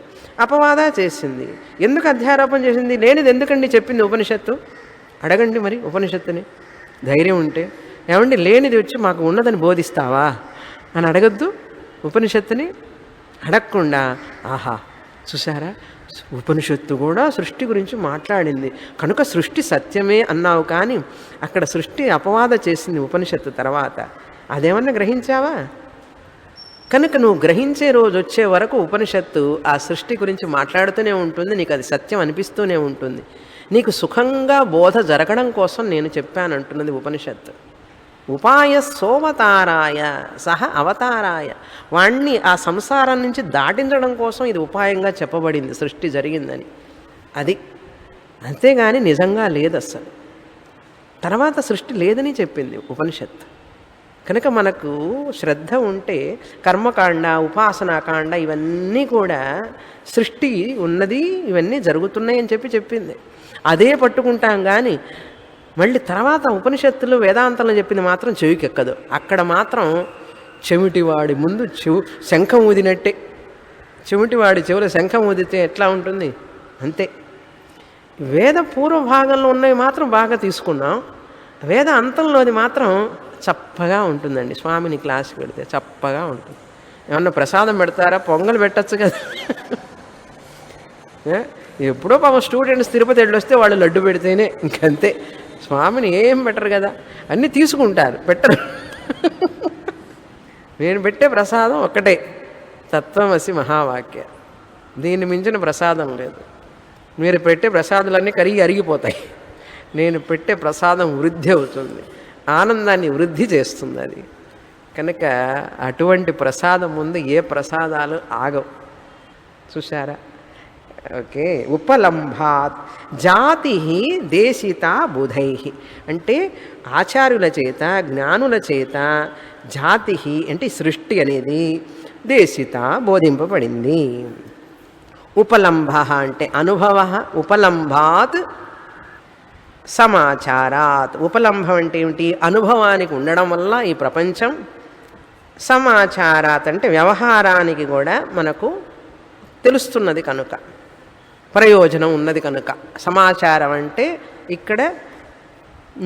అపవాద చేసింది. ఎందుకు అధ్యారోపణ చేసింది? లేనిది ఎందుకండి చెప్పింది ఉపనిషత్తు? అడగండి మరి ఉపనిషత్తుని, ధైర్యం ఉంటే. ఏమండి లేనిది వచ్చి మాకు ఉన్నదని బోధిస్తావా అని అడగద్దు ఉపనిషత్తుని. అడగకుండా ఆహా చూసారా, ఉపనిషత్తు కూడా సృష్టి గురించి మాట్లాడింది కనుక సృష్టి సత్యమే అన్నావు, కానీ అక్కడ సృష్టి అపవాద చేసింది ఉపనిషత్తు తర్వాత. అదేమన్నా గ్రహించావా? కనుక నువ్వు గ్రహించే రోజు వచ్చే వరకు ఉపనిషత్తు ఆ సృష్టి గురించి మాట్లాడుతూనే ఉంటుంది, నీకు అది సత్యం అనిపిస్తూనే ఉంటుంది. నీకు సుఖంగా బోధ జరగడం కోసం నేను చెప్పానంటున్నది ఉపనిషత్తు. ఉపాయ సోవతారాయ సహ అవతారాయ, వాణ్ణి ఆ సంసారం నుంచి దాటించడం కోసం ఇది ఉపాయంగా చెప్పబడింది, సృష్టి జరిగిందని. అది అంతేగాని నిజంగా లేదు అస్సలు. తర్వాత సృష్టి లేదని చెప్పింది ఉపనిషత్తు. కనుక మనకు శ్రద్ధ ఉంటే కర్మకాండ ఉపాసనాకాండ ఇవన్నీ కూడా సృష్టి ఉన్నది, ఇవన్నీ జరుగుతున్నాయి అని చెప్పింది. అదే పట్టుకుంటాం. కానీ మళ్ళీ తర్వాత ఉపనిషత్తులు వేదాంతంలో చెప్పింది మాత్రం చెవికెక్కదు. అక్కడ మాత్రం చెవిటివాడి ముందు శంఖం ఊదినట్టే. చెవిటివాడి చెవుల శంఖం ఊదితే ఎట్లా ఉంటుంది అంతే. వేద పూర్వ భాగంలో ఉన్నవి మాత్రం బాగా తీసుకున్నాం, వేద అంతంలోది మాత్రం చప్పగా ఉంటుందండి. స్వామిని క్లాస్కి పెడితే చప్పగా ఉంటుంది. ఏమన్నా ప్రసాదం పెడతారా? పొంగల్ పెట్టచ్చు కదా. ఎప్పుడో పాపం స్టూడెంట్స్ తిరుపతి వెళ్ళొస్తే వాళ్ళు లడ్డు పెడితేనే, ఇంకంతే. స్వామిని ఏం పెట్టరు కదా, అన్నీ తీసుకుంటారు, పెట్టరు. నేను పెట్టే ప్రసాదం ఒక్కటే, తత్వమసి మహావాక్య. దీన్ని మించిన ప్రసాదం లేదు. మీరు పెట్టే ప్రసాదాలన్నీ కరిగి అరిగిపోతాయి. నేను పెట్టే ప్రసాదం వృద్ధి అవుతుంది, ఆనందాన్ని వృద్ధి చేస్తుంది అది. కనుక అటువంటి ప్రసాదం ముందు ఏ ప్రసాదాలు ఆగవు. చూసారా? ఓకే. ఉపలంభాత్ జాతి దేశిత బుధై, అంటే ఆచార్యుల చేత జ్ఞానుల చేత జాతి అంటే సృష్టి అనేది దేశిత బోధింపబడింది. ఉపలంభ అంటే అనుభవ, ఉపలంభాత్ సమాచారాత్. ఉపలంభం అంటే ఏమిటి? అనుభవానికి ఉండడం వల్ల ఈ ప్రపంచం, సమాచారాత్ అంటే వ్యవహారానికి కూడా మనకు తెలుస్తున్నది కనుక, ప్రయోజనం ఉన్నది కనుక. సమాచారం అంటే ఇక్కడ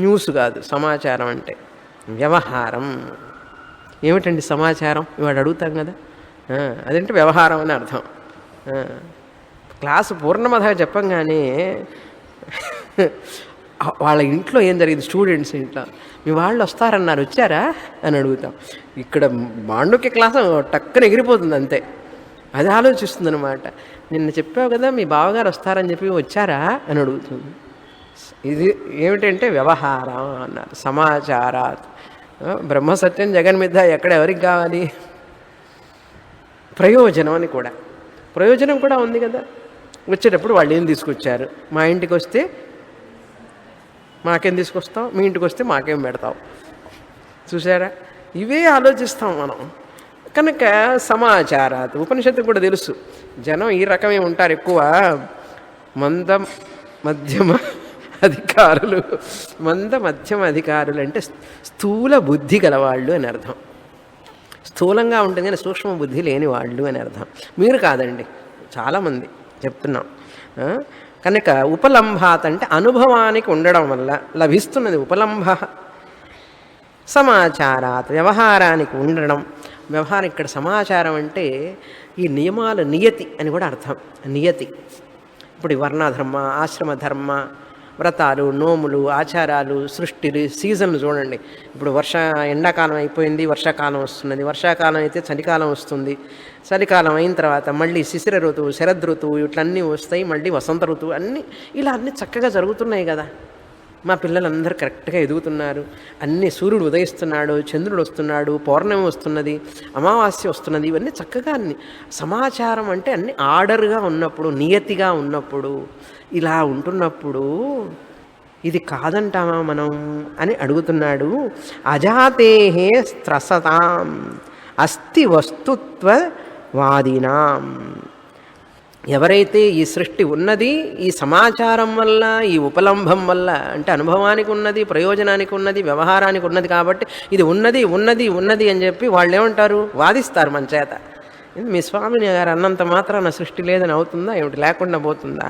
న్యూస్ కాదు, సమాచారం అంటే వ్యవహారం. ఏమిటండి సమాచారం? ఇవాడు అడుగుతాం కదా, అదంటే వ్యవహారం అని అర్థం. క్లాసు పూర్ణమధగా చెప్పంగానే వాళ్ళ ఇంట్లో ఏం జరిగింది, స్టూడెంట్స్ ఇంట్లో మీ వాళ్ళు వస్తారన్నారు, వచ్చారా అని అడుగుతాం. ఇక్కడ మాండుక్య క్లాసు టక్కన ఎగిరిపోతుంది అంతే. అది ఆలోచిస్తుంది అనమాట. నిన్న చెప్పావు కదా మీ బావగారు వస్తారని చెప్పి వచ్చారా అని అడుగుతుంది. ఇది ఏమిటంటే వ్యవహారం అన్నారు. సమాచారాత్. బ్రహ్మసత్యం జగన్మిథ్య ఎక్కడ ఎవరికి కావాలి? ప్రయోజనం అని కూడా, ప్రయోజనం కూడా ఉంది కదా. వచ్చేటప్పుడు వాళ్ళు ఏం తీసుకొచ్చారు, మా ఇంటికి వస్తే మాకేం తీసుకొస్తావు, మీ ఇంటికి వస్తే మాకేం పెడతావు, చూసారా? ఇవే ఆలోచిస్తాం మనం కనుక. సమాచారాత్. ఉపనిషత్తు కూడా తెలుసు, జనం ఈ రకమే ఉంటారు ఎక్కువ. మంద మధ్యమ అధికారులు. మంద మధ్యమ అధికారులు అంటే స్థూల బుద్ధి గలవాళ్ళు అని అర్థం. స్థూలంగా ఉంటుంది కానీ సూక్ష్మ బుద్ధి లేని వాళ్ళు అని అర్థం. మీరు కాదండి, చాలామంది చెప్తున్నాం. కనుక ఉపలంభాత్ అంటే అనుభవానికి ఉండడం వల్ల లభిస్తున్నది ఉపలంభ. సమాచారాత్ వ్యవహారానికి ఉండడం. వ్యవహారం ఇక్కడ సమాచారం అంటే ఈ నియమాల నియతి అని కూడా అర్థం. నియతి ఇప్పుడు ఈ వర్ణధర్మ, ఆశ్రమధర్మ, వ్రతాలు, నోములు, ఆచారాలు, సృష్టిలు, సీజన్లు చూడండి. ఇప్పుడు ఎండాకాలం అయిపోయింది, వర్షాకాలం వస్తున్నది. వర్షాకాలం అయితే చలికాలం వస్తుంది. చలికాలం అయిన తర్వాత మళ్ళీ శిశిర ఋతువు, శరద్ ఋతువు, ఇట్లన్నీ వస్తాయి. మళ్ళీ వసంత ఋతువు, అన్నీ ఇలా అన్నీ చక్కగా జరుగుతున్నాయి కదా. మా పిల్లలందరూ కరెక్ట్గా ఎదుగుతున్నారు. అన్నీ సూర్యుడు ఉదయిస్తున్నాడు, చంద్రుడు వస్తున్నాడు, పౌర్ణమి వస్తున్నది, అమావాస్య వస్తున్నది. ఇవన్నీ చక్కగా అన్ని సమాచారం అంటే అన్ని ఆర్డర్గా ఉన్నప్పుడు, నియతిగా ఉన్నప్పుడు, ఇలా ఉంటున్నప్పుడు ఇది కాదంటామా మనం అని అడుగుతున్నాడు. అజాతేహే స్త్రసతాం అస్తి వస్తుత్వవాదినాం. ఎవరైతే ఈ సృష్టి ఉన్నది ఈ సమాచారం వల్ల, ఈ ఉపలంభం వల్ల, అంటే అనుభవానికి ఉన్నది, ప్రయోజనానికి ఉన్నది, వ్యవహారానికి ఉన్నది కాబట్టి ఇది ఉన్నది ఉన్నది ఉన్నది అని చెప్పి వాళ్ళు ఏమంటారు, వాదిస్తారు మన చేత. మీ స్వామిని గారు అన్నంత మాత్రాన సృష్టి లేదని అవుతుందా ఏమిటి, లేకుండా పోతుందా?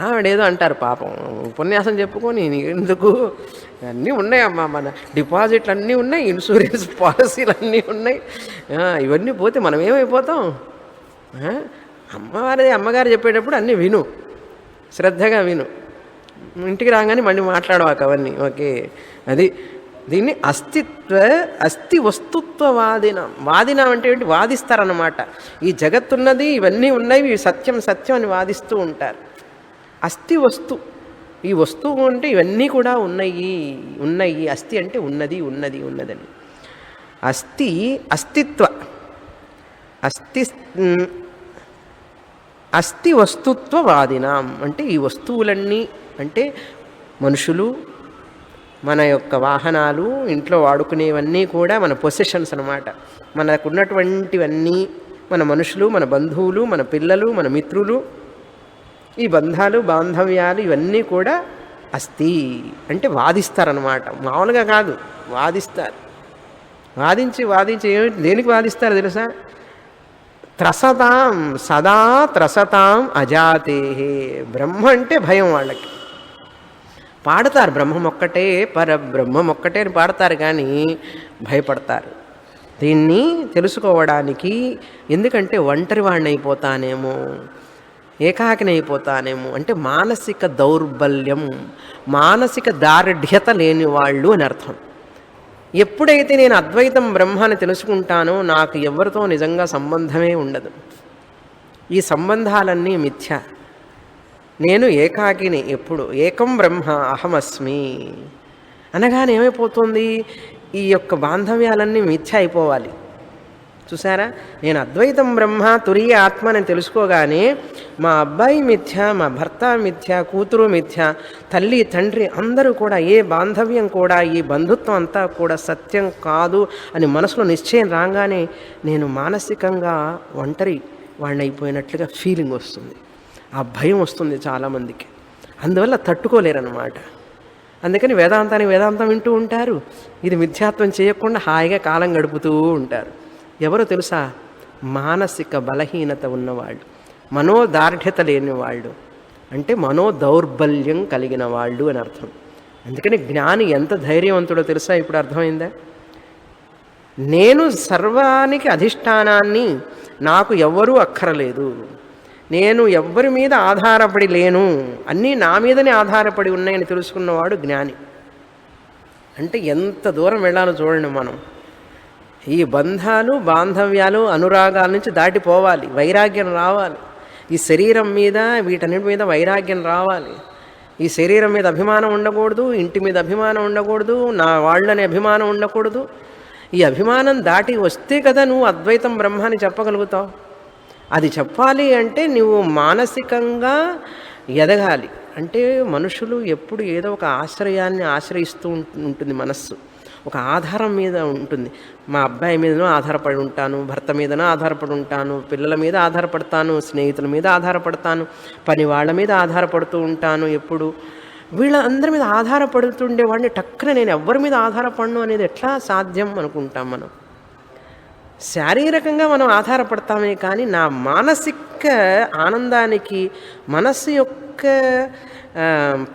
ఆవిడేదో అంటారు పాపం, ఉపన్యాసం చెప్పుకొని ఎందుకు, అన్నీ ఉన్నాయమ్మా, మన డిపాజిట్లు అన్నీ ఉన్నాయి, ఇన్సూరెన్స్ పాలసీలు అన్నీ ఉన్నాయి, ఇవన్నీ పోతే మనం ఏమైపోతాం? అమ్మగారు చెప్పేటప్పుడు అన్నీ విను, శ్రద్ధగా విను, ఇంటికి రాగానే మళ్ళీ మాట్లాడవాక అవన్నీ. ఓకే, అది దీన్ని అస్థి వస్తుత్వవాదినం. వాదినం అంటే ఏంటి? వాదిస్తారన్నమాట. ఈ జగత్తున్నది, ఇవన్నీ ఉన్నాయి, ఇవి సత్యం సత్యం అని వాదిస్తూ ఉంటారు. అస్థి వస్తు, ఈ వస్తువు అంటే ఇవన్నీ కూడా ఉన్నాయి ఉన్నాయి. అస్థి అంటే ఉన్నది ఉన్నది ఉన్నదని. అస్థి అస్తిత్వ, అస్థి వస్తుత్వవాదినాం అంటే ఈ వస్తువులన్నీ అంటే మనుషులు, మన యొక్క వాహనాలు, ఇంట్లో వాడుకునేవన్నీ కూడా మన పొసెషన్స్ అన్నమాట. మనకున్నటువంటివన్నీ మన మనుషులు, మన బంధువులు, మన పిల్లలు, మన మిత్రులు, ఈ బంధాలు బాంధవ్యాలు ఇవన్నీ కూడా అస్థి అంటే వాదిస్తారన్నమాట. మామూలుగా కాదు, వాదిస్తారు. వాదించి దేనికి వాదిస్తారు తెలుసా? త్రసతాం సదా త్రసతాం అజాతే. బ్రహ్మ అంటే భయం వాళ్ళకి. పాడతారు బ్రహ్మం ఒక్కటే, పరబ్రహ్మం ఒక్కటే అని పాడతారు, కానీ భయపడతారు దీన్ని తెలుసుకోవడానికి. ఎందుకంటే ఒంటరి వాడిని అయిపోతానేమో, ఏకాకినైపోతానేమో, అంటే మానసిక దౌర్బల్యం, మానసిక దార్ఢ్యత లేని వాళ్ళు అని అర్థం. ఎప్పుడైతే నేను అద్వైతం బ్రహ్మాన్ని తెలుసుకుంటానో నాకు ఎవరితో నిజంగా సంబంధమే ఉండదు. ఈ సంబంధాలన్నీ మిథ్య. నేను ఏకాకిని, ఎప్పుడు ఏకం బ్రహ్మ అహమస్మి అనగానే ఏమైపోతుంది? ఈ యొక్క బాంధవ్యాలన్నీ మిథ్య అయిపోవాలి. చూసారా, నేను అద్వైతం బ్రహ్మ తురీయ ఆత్మ అని తెలుసుకోగానే మా అబ్బాయి మిథ్య, మా భర్త మిథ్య, కూతురు మిథ్య, తల్లి తండ్రి అందరూ కూడా, ఏ బాంధవ్యం కూడా, ఈ బంధుత్వం అంతా కూడా సత్యం కాదు అని మనసులో నిశ్చయం రాగానే నేను మానసికంగా ఒంటరి వాడిని అయిపోయినట్లుగా ఫీలింగ్ వస్తుంది. ఆ భయం వస్తుంది చాలామందికి. అందువల్ల తట్టుకోలేరన్నమాట. అందుకని వేదాంతం వింటూ ఉంటారు, ఇది మిథ్యాత్వం చేయకుండా హాయిగా కాలం గడుపుతూ ఉంటారు. ఎవరో తెలుసా? మానసిక బలహీనత ఉన్నవాళ్ళు, మనోదార్ఢ్యత లేని వాళ్ళు, అంటే మనోదౌర్బల్యం కలిగిన వాళ్ళు అని అర్థం. అందుకని జ్ఞాని ఎంత ధైర్యవంతుడో తెలుసా? ఇప్పుడు అర్థమైందా? నేను సర్వానికి అధిష్టానాన్ని, నాకు ఎవ్వరూ అక్కరలేదు, నేను ఎవ్వరి మీద ఆధారపడి లేను, అన్నీ నా మీదనే ఆధారపడి ఉన్నాయని తెలుసుకున్నవాడు జ్ఞాని. అంటే ఎంత దూరం వెళ్ళాలో చూడండి మనం. ఈ బంధాలు, బాంధవ్యాలు, అనురాగాల నుంచి దాటిపోవాలి, వైరాగ్యం రావాలి. ఈ శరీరం మీద, వీటన్నిటి మీద వైరాగ్యం రావాలి. ఈ శరీరం మీద అభిమానం ఉండకూడదు, ఇంటి మీద అభిమానం ఉండకూడదు, నా వాళ్ళని అభిమానం ఉండకూడదు. ఈ అభిమానం దాటి వస్తే కదా నువ్వు అద్వైతం బ్రహ్మాన్ని చెప్పగలుగుతావు. అది చెప్పాలి అంటే నువ్వు మానసికంగా ఎదగాలి. అంటే మనుషులు ఎప్పుడు ఏదో ఒక ఆశ్రయాన్ని ఆశ్రయిస్తూ ఉంటుంది మనస్సు, ఒక ఆధారం మీద ఉంటుంది. మా అబ్బాయి మీదనో ఆధారపడి ఉంటాను, భర్త మీదనో ఆధారపడి ఉంటాను, పిల్లల మీద ఆధారపడతాను, స్నేహితుల మీద ఆధారపడతాను, పని వాళ్ళ మీద ఆధారపడుతూ ఉంటాను. ఎప్పుడు వీళ్ళందరి మీద ఆధారపడుతుండేవాడిని టక్కున నేను ఎవరి మీద ఆధారపడను అనేది ఎట్లా సాధ్యం అనుకుంటాం మనం. శారీరకంగా మనం ఆధారపడతామే కానీ నా మానసిక ఆనందానికి, మనస్సు యొక్క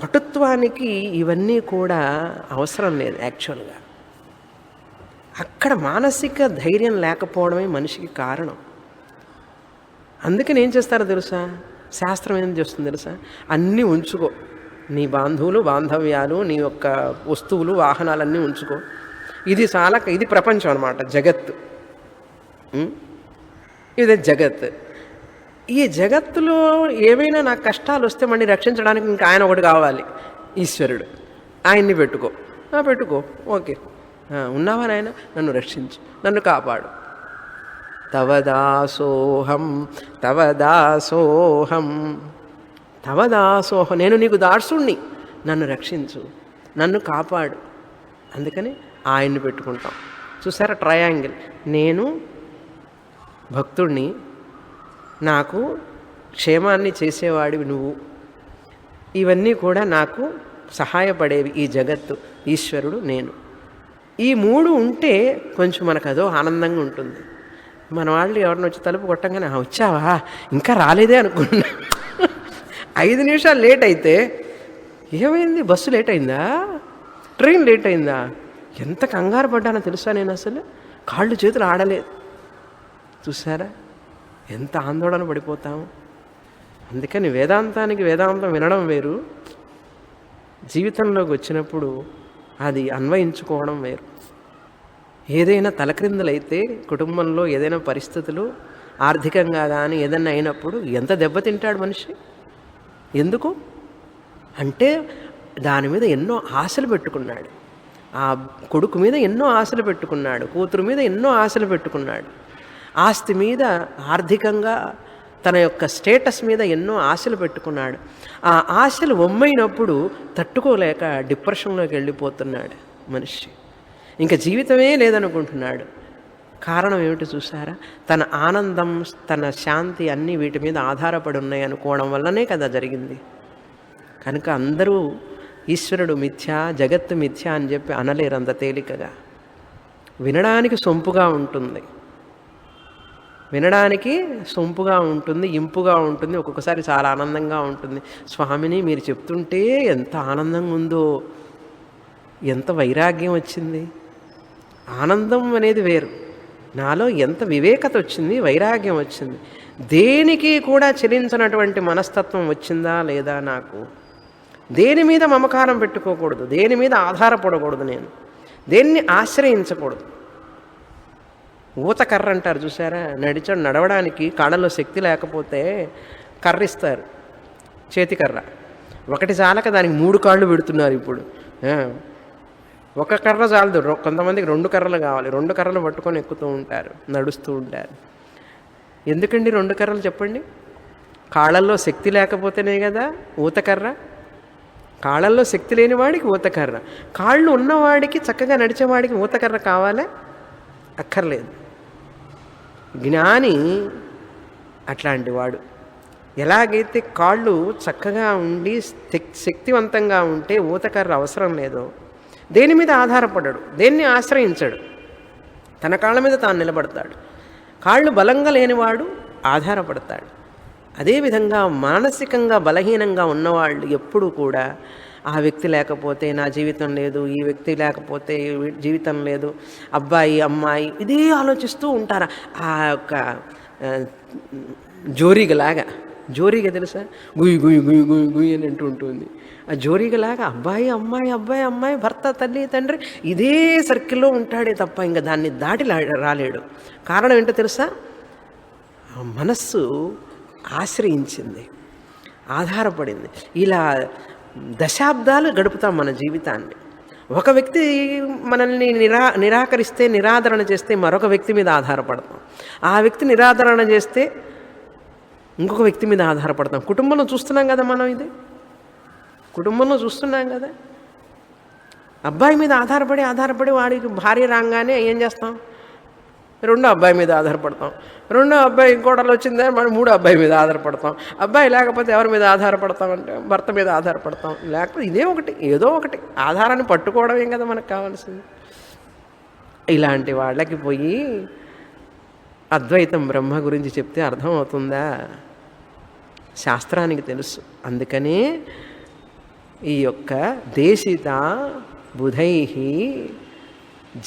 పటుత్వానికి ఇవన్నీ కూడా అవసరం లేదు యాక్చువల్గా. అక్కడ మానసిక ధైర్యం లేకపోవడమే మనిషికి కారణం. అందుకని ఏం చేస్తారో తెలుసా? శాస్త్రం ఏం చేస్తుంది తెలుసా? అన్నీ ఉంచుకో, నీ బాంధవులు, బాంధవ్యాలు, నీ యొక్క వస్తువులు, వాహనాలన్నీ ఉంచుకో. ఇది చాలా, ఇది ప్రపంచం అన్నమాట, జగత్తు. ఇదే జగత్. ఈ జగత్తులో ఏమైనా నాకు కష్టాలు వస్తే మళ్ళీ రక్షించడానికి ఇంకా ఆయన ఒకటి కావాలి, ఈశ్వరుడు. ఆయన్ని పెట్టుకో. పెట్టుకో, ఓకే, ఉన్నావా నాయన, నన్ను రక్షించు, నన్ను కాపాడు. తవదాసోహం తవదాసోహం తవదాసోహం, నేను నీకు దాసుణ్ణి, నన్ను రక్షించు, నన్ను కాపాడు. అందుకని ఆయన్ని పెట్టుకుంటాం. చూసారా ట్రయాంగిల్? నేను భక్తుణ్ణి, నాకు క్షేమాన్ని చేసేవాడివి నువ్వు, ఇవన్నీ కూడా నాకు సహాయపడేవి ఈ జగత్తు, ఈశ్వరుడు, నేను. ఈ మూడు ఉంటే కొంచెం మనకు అదో ఆనందంగా ఉంటుంది. మన వాళ్ళు ఎవరిని వచ్చి తలుపు కొట్టంగానే వచ్చావా, ఇంకా రాలేదే అనుకున్నా. 5 నిమిషాలు లేట్ అయితే ఏమైంది, బస్సు లేట్ అయిందా, ట్రైన్ లేట్ అయిందా, ఎంత కంగారు పడ్డానో తెలుసా నేను. అసలు కాళ్ళు చేతులు ఆడలేదు. చూసారా ఎంత ఆందోళన పడిపోతాము. అందుకని వేదాంతం వినడం వేరు, జీవితంలోకి వచ్చినప్పుడు అది అన్వయించుకోవడం వేరు. ఏదైనా తలక్రిందులైతే కుటుంబంలో ఏదైనా పరిస్థితులు ఆర్థికంగా కానీ ఏదైనా అయినప్పుడు ఎంత దెబ్బతింటాడు మనిషి. ఎందుకు అంటే దాని మీద ఎన్నో ఆశలు పెట్టుకున్నాడు, ఆ కొడుకు మీద ఎన్నో ఆశలు పెట్టుకున్నాడు, కూతురు మీద ఎన్నో ఆశలు పెట్టుకున్నాడు, ఆస్తి మీద, ఆర్థికంగా, తన యొక్క స్టేటస్ మీద ఎన్నో ఆశలు పెట్టుకున్నాడు. ఆ ఆశలు ఒమ్మైనప్పుడు తట్టుకోలేక డిప్రెషన్లోకి వెళ్ళిపోతున్నాడు మనిషి. ఇంకా జీవితమే లేదనుకుంటున్నాడు. కారణం ఏమిటి చూసారా? తన ఆనందం, తన శాంతి అన్నీ వీటి మీద ఆధారపడి ఉన్నాయి అనుకోవడం వల్లనే కదా జరిగింది. కనుక అందరూ ఈశ్వరుడు మిథ్యా, జగత్తు మిథ్యా అని చెప్పి అనలేరు అంత తేలికగా. వినడానికి సొంపుగా ఉంటుంది, వినడానికి సొంపుగా ఉంటుంది, ఇంపుగా ఉంటుంది, ఒక్కొక్కసారి చాలా ఆనందంగా ఉంటుంది. స్వామిని మీరు చెప్తుంటే ఎంత ఆనందంగా ఉందో, ఎంత వైరాగ్యం వచ్చింది. ఆనందం అనేది వేరు, నాలో ఎంత వివేకత వచ్చింది, వైరాగ్యం వచ్చింది. దేనికి కూడా చెలించినటువంటి మనస్తత్వం వచ్చిందా లేదా నాకు. దేని మీద మమకారం పెట్టుకోకూడదు, దేని మీద ఆధారపడకూడదు, నేను దేన్ని ఆశ్రయించకూడదు. ఊతకర్ర అంటారు చూసారా, నడవడానికి కాళ్ళలో శక్తి లేకపోతే కర్ర ఇస్తారు, చేతికర్ర. ఒకటి చాలక దానికి 3 కాళ్ళు పెడుతున్నారు ఇప్పుడు. ఒక కర్ర చాలదు, కొంతమందికి 2 కర్రలు కావాలి. 2 కర్రలు పట్టుకొని ఎక్కుతూ ఉంటారు, నడుస్తూ ఉంటారు. ఎందుకండి 2 కర్రలు చెప్పండి? కాళ్ళల్లో శక్తి లేకపోతేనే కదా ఊతకర్ర. కాళ్ళల్లో శక్తి లేని వాడికి ఊతకర్ర, కాళ్ళు ఉన్నవాడికి చక్కగా నడిచేవాడికి ఊతకర్ర కావాలా? అక్కర్లేదు. జ్ఞాని అట్లాంటి వాడు. ఎలాగైతే కాళ్ళు చక్కగా ఉండి శక్తివంతంగా ఉంటే ఊతకర్ర అవసరం లేదో, దేని మీద ఆధారపడడు, దేన్ని ఆశ్రయించడు, తన కాళ్ళ మీద తాను నిలబడతాడు. కాళ్ళు బలంగా లేనివాడు ఆధారపడతాడు. అదేవిధంగా మానసికంగా బలహీనంగా ఉన్నవాళ్ళు ఎప్పుడూ కూడా ఆ వ్యక్తి లేకపోతే నా జీవితం లేదు, ఈ వ్యక్తి లేకపోతే జీవితం లేదు, అబ్బాయి అమ్మాయి ఇదే ఆలోచిస్తూ ఉంటారు. ఆ యొక్క జోరీగలాగా, జోరీగ తెలుసా? గుయ్యి గుయ్యి గుయ్యి గుయ్యి గుయ్యి అని అంటూ ఉంటుంది. ఆ జోరీగలాగా అబ్బాయి అమ్మాయి అబ్బాయి అమ్మాయి భర్త తల్లి తండ్రి ఇదే సర్కిల్లో ఉంటాడే తప్ప ఇంకా దాన్ని దాటి రాలేడు. కారణం ఏంటో తెలుసా? మనస్సు ఆశ్రయించింది, ఆధారపడింది. ఇలా దశాబ్దాలు గడుపుతాం మన జీవితాన్ని. ఒక వ్యక్తి మనల్ని నిరాకరిస్తే, నిరాదరణ చేస్తే మరొక వ్యక్తి మీద ఆధారపడతాం. ఆ వ్యక్తి నిరాదరణ చేస్తే ఇంకొక వ్యక్తి మీద ఆధారపడతాం. కుటుంబంలో చూస్తున్నాం కదా మనం, ఇది కుటుంబంలో చూస్తున్నాం కదా. అబ్బాయి మీద ఆధారపడి వాడికి భార్య రాగానే ఏం చేస్తాం? రెండో అబ్బాయి మీద ఆధారపడతాం. రెండో అబ్బాయి ఇంకోటలు వచ్చిందే మనం మూడో అబ్బాయి మీద ఆధారపడతాం. అబ్బాయి లేకపోతే ఎవరి మీద ఆధారపడతాం అంటే భర్త మీద ఆధారపడతాం. లేకపోతే ఇదే ఒకటి, ఏదో ఒకటి ఆధారాన్ని పట్టుకోవడమేం కదా మనకు కావాల్సింది. ఇలాంటి వాళ్ళకి పోయి అద్వైతం బ్రహ్మ గురించి చెప్తే అర్థమవుతుందా? శాస్త్రానికి తెలుసు. అందుకనే ఈ యొక్క దేశిత బుధై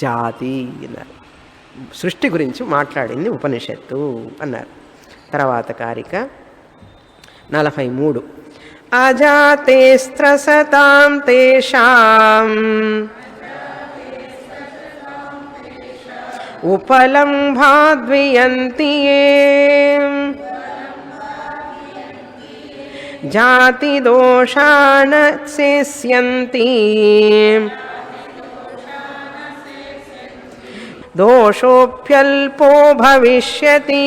జాతి అన్నారు. సృష్టి గురించి మాట్లాడింది ఉపనిషత్తు అన్నారు. తర్వాత కారిక 43. అజాతే స్త్రసతాం తేషాం ఉపలంభాద్వియంతి జాతి దోషాన సేస్యంతి దోషోప్యల్పో భవిష్యతి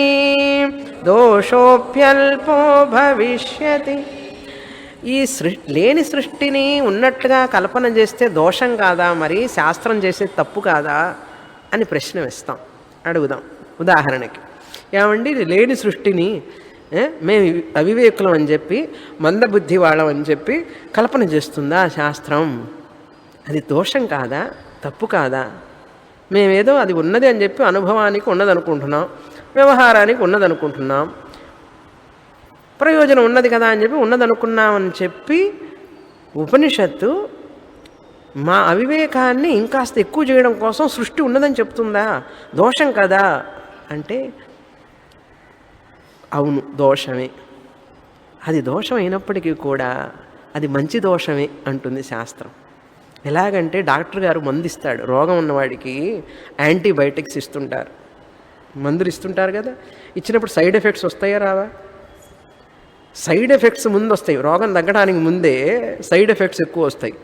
దోషోప్యల్పో భవిష్యతి. ఈ లేని సృష్టిని ఉన్నట్టుగా కల్పన చేస్తే దోషం కాదా? మరి శాస్త్రం చేసేది తప్పు కాదా అని ప్రశ్న వేస్తాం, అడుగుదాం. ఉదాహరణకి, ఏమండి లేని సృష్టిని మేము అవివేకులం అని చెప్పి, మందబుద్ధి వాళ్ళం అని చెప్పి కల్పన చేస్తుందా శాస్త్రం? అది దోషం కాదా? తప్పు కాదా? మేమేదో అది ఉన్నది అని చెప్పి అనుభవానికి ఉన్నదనుకుంటున్నాం, వ్యవహారానికి ఉన్నదనుకుంటున్నాం, ప్రయోజనం ఉన్నది కదా అని చెప్పి ఉన్నదనుకున్నామని చెప్పి ఉపనిషత్తు మా అవివేకాన్ని ఇంకాస్త ఎక్కువ చేయడం కోసం సృష్టి ఉన్నదని చెప్తుందా? దోషం కదా అంటే అవును, దోషమే. అది దోషం అయినప్పటికీ కూడా అది మంచి దోషమే అంటుంది శాస్త్రం. ఎలాగంటే డాక్టర్ గారు మందు ఇస్తాడు, రోగం ఉన్నవాడికి యాంటీబయాటిక్స్ ఇస్తుంటారు, మందులు ఇస్తుంటారు కదా. ఇచ్చినప్పుడు సైడ్ ఎఫెక్ట్స్ వస్తాయా రావా? సైడ్ ఎఫెక్ట్స్ ముందు వస్తాయి. రోగం తగ్గడానికి ముందే సైడ్ ఎఫెక్ట్స్ ఎక్కువ వస్తాయి.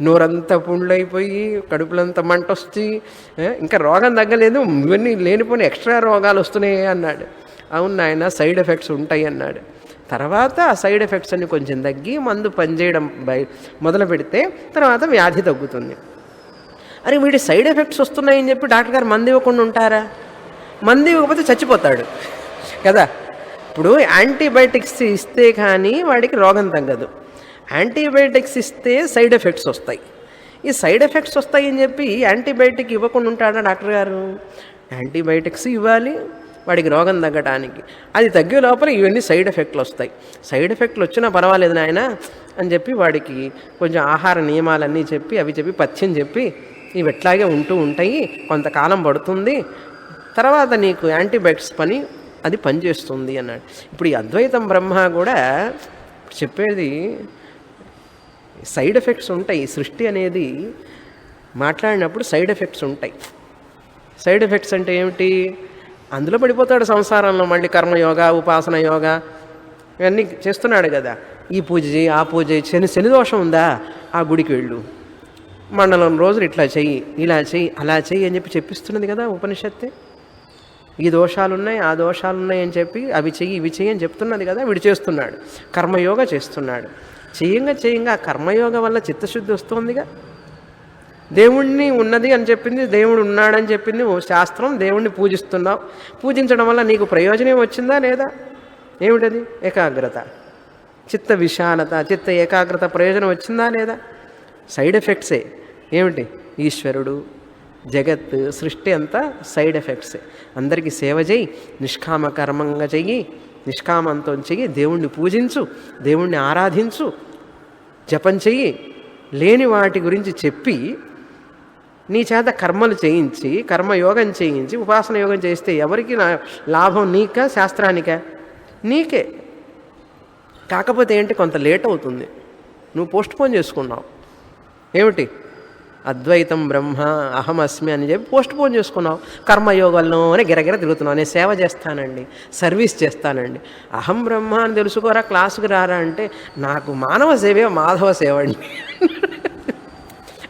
నోరంతా పుండ్లైపోయి, కడుపులంతా మంట వచ్చి, ఇంకా రోగం తగ్గలేదు, ఇవన్నీ లేనిపోయిన ఎక్స్ట్రా రోగాలు వస్తున్నాయి అన్నాడు. అవును నాయన, సైడ్ ఎఫెక్ట్స్ ఉంటాయి అన్నాడు. తర్వాత ఆ సైడ్ ఎఫెక్ట్స్ అన్ని కొంచెం తగ్గి మందు పనిచేయడం మొదలు పెడితే తర్వాత వ్యాధి తగ్గుతుంది. అరే వీడి సైడ్ ఎఫెక్ట్స్ వస్తున్నాయని చెప్పి డాక్టర్ గారు మందు ఇవ్వకుండా ఉంటారా? మందు ఇవ్వకపోతే చచ్చిపోతాడు కదా. ఇప్పుడు యాంటీబయాటిక్స్ ఇస్తే కానీ వాడికి రోగం తగ్గదు. యాంటీబయాటిక్స్ ఇస్తే సైడ్ ఎఫెక్ట్స్ వస్తాయి. ఈ సైడ్ ఎఫెక్ట్స్ వస్తాయని చెప్పి యాంటీబయాటిక్ ఇవ్వకుండా ఉంటాడా డాక్టర్ గారు? యాంటీబయాటిక్స్ ఇవ్వాలి వాడికి రోగం తగ్గడానికి. అది తగ్గే లోపల ఇవన్నీ సైడ్ ఎఫెక్ట్లు వస్తాయి. సైడ్ ఎఫెక్ట్లు వచ్చినా పర్వాలేదు నాయన అని చెప్పి వాడికి కొంచెం ఆహార నియమాలన్నీ చెప్పి అవి చెప్పి పథ్యం చెప్పి ఇవి ఎట్లాగే ఉంటూ ఉంటాయి, కొంతకాలం పడుతుంది, తర్వాత నీకు యాంటీబయాటిక్స్ పని అది పనిచేస్తుంది అన్నాడు. ఇప్పుడు ఈ అద్వైతం బ్రహ్మ కూడా చెప్పేది సైడ్ ఎఫెక్ట్స్ ఉంటాయి. సృష్టి అనేది మాట్లాడినప్పుడు సైడ్ ఎఫెక్ట్స్ ఉంటాయి. సైడ్ ఎఫెక్ట్స్ అంటే ఏమిటి? అందులో పడిపోతాడు సంసారంలో, మళ్ళీ కర్మయోగ, ఉపాసన యోగ ఇవన్నీ చేస్తున్నాడు కదా. ఈ పూజ చేయి, ఆ పూజ చేయి, శని దోషం ఉందా, ఆ గుడికి వెళ్ళు. మండలం రోజులు ఇట్లా చెయ్యి, ఇలా చెయ్యి, అలా చెయ్యి అని చెప్పి చెప్పిస్తున్నది కదా ఉపనిషత్తే. ఈ దోషాలున్నాయి, ఆ దోషాలున్నాయి అని చెప్పి అవి చెయ్యి, ఇవి చెయ్యి అని చెప్తున్నది కదా. వీడు చేస్తున్నాడు, కర్మయోగ చేస్తున్నాడు. చేయంగా ఆ కర్మయోగ వల్ల చిత్తశుద్ధి వస్తుందిగా. దేవుణ్ణి ఉన్నది అని చెప్పింది, దేవుడు ఉన్నాడని చెప్పింది శాస్త్రం. దేవుణ్ణి పూజిస్తున్నావు, పూజించడం వల్ల నీకు ప్రయోజనం వచ్చిందా లేదా? ఏమిటది? ఏకాగ్రత, చిత్త విశాలత, చిత్త ఏకాగ్రత ప్రయోజనం వచ్చిందా లేదా? సైడ్ ఎఫెక్ట్సే. ఏమిటి? ఈశ్వరుడు, జగత్, సృష్టి అంతా సైడ్ ఎఫెక్ట్సే. అందరికీ సేవ చేయి, నిష్కామ కర్మంగా చెయ్యి, నిష్కామంతో చెయ్యి, దేవుణ్ణి పూజించు, దేవుణ్ణి ఆరాధించు, జపం చెయ్యి, లేని వాటి గురించి చెప్పి నీ చేత కర్మలు చేయించి, కర్మయోగం చేయించి, ఉపాసన యోగం చేస్తే ఎవరికి లాభం? నీకా శాస్త్రానికా? నీకే. కాకపోతే ఏంటి, కొంత లేట్ అవుతుంది, నువ్వు పోస్ట్పోన్ చేసుకున్నావు. ఏమిటి? అద్వైతం బ్రహ్మ అహమస్మి అని చెప్పి పోస్ట్పోన్ చేసుకున్నావు. కర్మయోగంలోనే గిరగిర తిరుగుతున్నావు. నేను సేవ చేస్తానండి, సర్వీస్ చేస్తానండి. అహం బ్రహ్మ అని తెలుసుకోరా, క్లాసుకు రారా అంటే నాకు మానవ సేవే మాధవ సేవ అండి